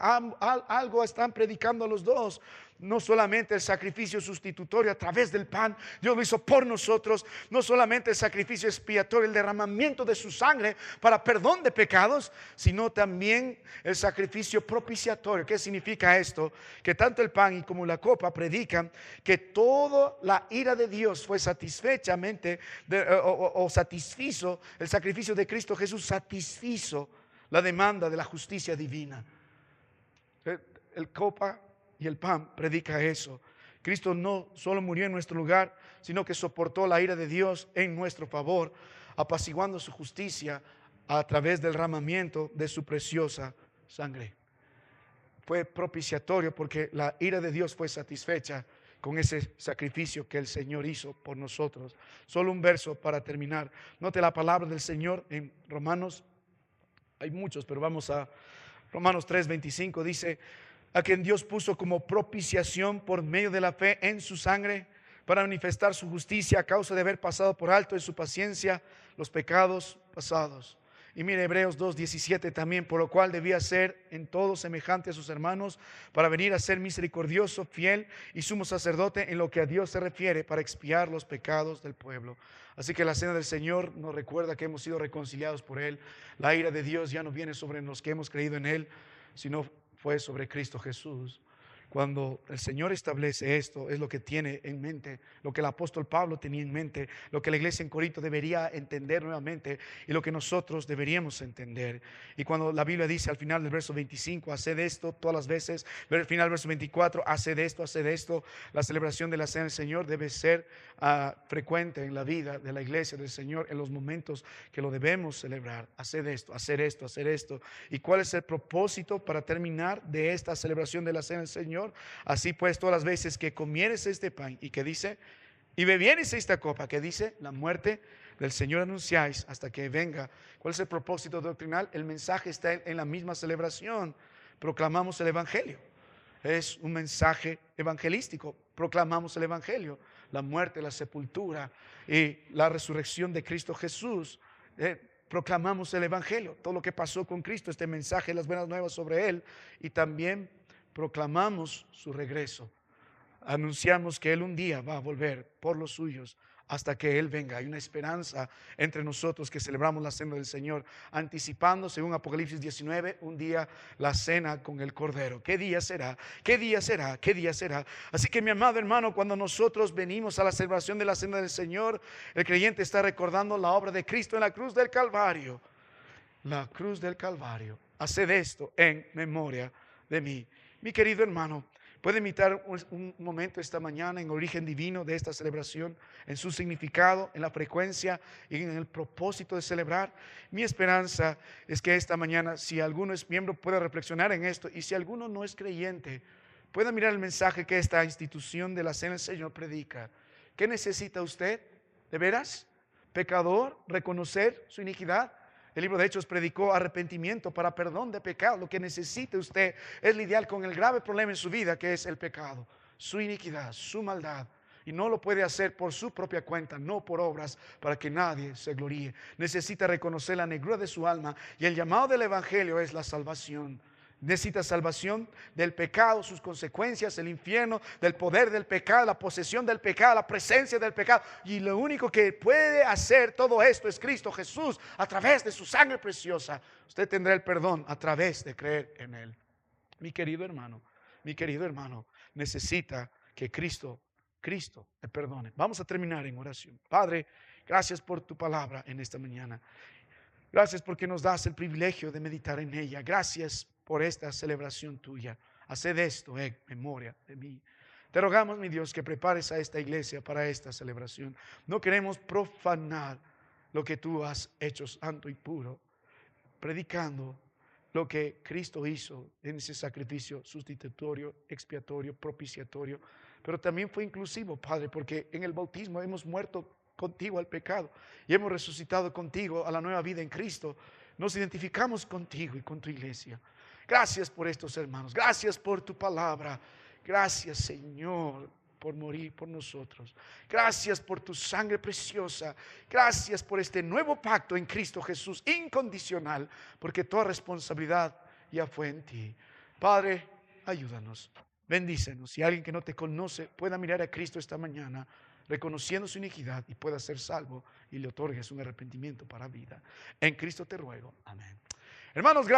algo están predicando los dos. No solamente el sacrificio sustitutorio a través del pan, Dios lo hizo por nosotros. No solamente el sacrificio expiatorio, el derramamiento de su sangre para perdón de pecados, sino también el sacrificio propiciatorio. ¿Qué significa esto? Que tanto el pan y como la copa predican que toda la ira de Dios fue satisfechamente satisfizo. El sacrificio de Cristo Jesús satisfizo la demanda de la justicia divina. El copa y el pan predica eso. Cristo no solo murió en nuestro lugar, sino que soportó la ira de Dios en nuestro favor, apaciguando su justicia a través del derramamiento de su preciosa sangre. Fue propiciatorio porque la ira de Dios fue satisfecha con ese sacrificio que el Señor hizo por nosotros. Solo un verso para terminar. Note la palabra del Señor en Romanos. Hay muchos, pero vamos a Romanos 3:25. Dice: a quien Dios puso como propiciación por medio de la fe en su sangre, para manifestar su justicia a causa de haber pasado por alto en su paciencia los pecados pasados. Y mire Hebreos 2:17 también: por lo cual debía ser en todo semejante a sus hermanos, para venir a ser misericordioso, fiel y sumo sacerdote en lo que a Dios se refiere, para expiar los pecados del pueblo. Así que la cena del Señor nos recuerda que hemos sido reconciliados por Él. La ira de Dios ya no viene sobre los que hemos creído en Él, sino fue sobre Cristo Jesús. Cuando el Señor establece esto, es lo que tiene en mente, lo que el apóstol Pablo tenía en mente, lo que la iglesia en Corinto debería entender nuevamente y lo que nosotros deberíamos entender. Y cuando la Biblia dice al final del verso 25, haced esto todas las veces, al final del verso 24, haced esto, la celebración de la cena del Señor debe ser frecuente en la vida de la iglesia del Señor, en los momentos que lo debemos celebrar. Haced esto, hacer esto, hacer esto. ¿Y cuál es el propósito para terminar de esta celebración de la cena del Señor? Así pues, todas las veces que comieres este pan, y que dice, y bebieres esta copa, que dice, la muerte del Señor anunciáis hasta que venga. ¿Cuál es el propósito doctrinal? El mensaje está en la misma celebración. Proclamamos el Evangelio. Es un mensaje evangelístico. Proclamamos el Evangelio, la muerte, la sepultura y la resurrección de Cristo Jesús. Proclamamos el Evangelio, todo lo que pasó con Cristo, este mensaje, las buenas nuevas sobre Él, y también proclamamos su regreso. Anunciamos que Él un día va a volver por los suyos hasta que Él venga. Hay una esperanza entre nosotros que celebramos la cena del Señor, anticipando, según Apocalipsis 19, un día la cena con el Cordero. ¿Qué día será? ¿Qué día será? ¿Qué día será? Así que, mi amado hermano, cuando nosotros venimos a la celebración de la cena del Señor, el creyente está recordando la obra de Cristo en la cruz del Calvario. La cruz del Calvario. Haced esto en memoria de mí. Mi querido hermano, puede imitar un momento esta mañana en el origen divino de esta celebración, en su significado, en la frecuencia y en el propósito de celebrar. Mi esperanza es que esta mañana, si alguno es miembro, pueda reflexionar en esto, y si alguno no es creyente, pueda mirar el mensaje que esta institución de la cena del Señor predica. ¿Qué necesita usted? ¿De veras? ¿Pecador? ¿Reconocer su iniquidad? El libro de Hechos predicó arrepentimiento para perdón de pecado. Lo que necesita usted es lidiar con el grave problema en su vida, que es el pecado, su iniquidad, su maldad. Y no lo puede hacer por su propia cuenta, no por obras, para que nadie se gloríe. Necesita reconocer la negrura de su alma, y el llamado del Evangelio es la salvación. Necesita salvación del pecado, sus consecuencias, el infierno, del poder del pecado, la posesión del pecado, la presencia del pecado. Y lo único que puede hacer todo esto es Cristo Jesús, a través de su sangre preciosa. Usted tendrá el perdón a través de creer en Él. Mi querido hermano, necesita que Cristo le perdone. Vamos a terminar en oración. Padre, gracias por tu palabra en esta mañana. Gracias porque nos das el privilegio de meditar en ella. Gracias por esta celebración tuya. Haced esto en memoria de mí. Te rogamos, mi Dios, que prepares a esta iglesia para esta celebración. No queremos profanar lo que tú has hecho santo y puro, predicando lo que Cristo hizo en ese sacrificio sustitutorio, expiatorio, propiciatorio. pero también fue inclusivo, Padre, porque en el bautismo hemos muerto contigo al pecado y hemos resucitado contigo a la nueva vida en Cristo. Nos identificamos contigo y con tu iglesia. Gracias por estos hermanos, gracias por tu palabra. Gracias, Señor, por morir por nosotros. Gracias por tu sangre preciosa. Gracias por este nuevo pacto en Cristo Jesús, incondicional, porque toda responsabilidad ya fue en ti. Padre, ayúdanos, bendícenos. Si alguien que no te conoce pueda mirar a Cristo esta mañana, reconociendo su iniquidad y pueda ser salvo y le otorgues un arrepentimiento para vida. En Cristo te ruego. Amén. Hermanos, gracias.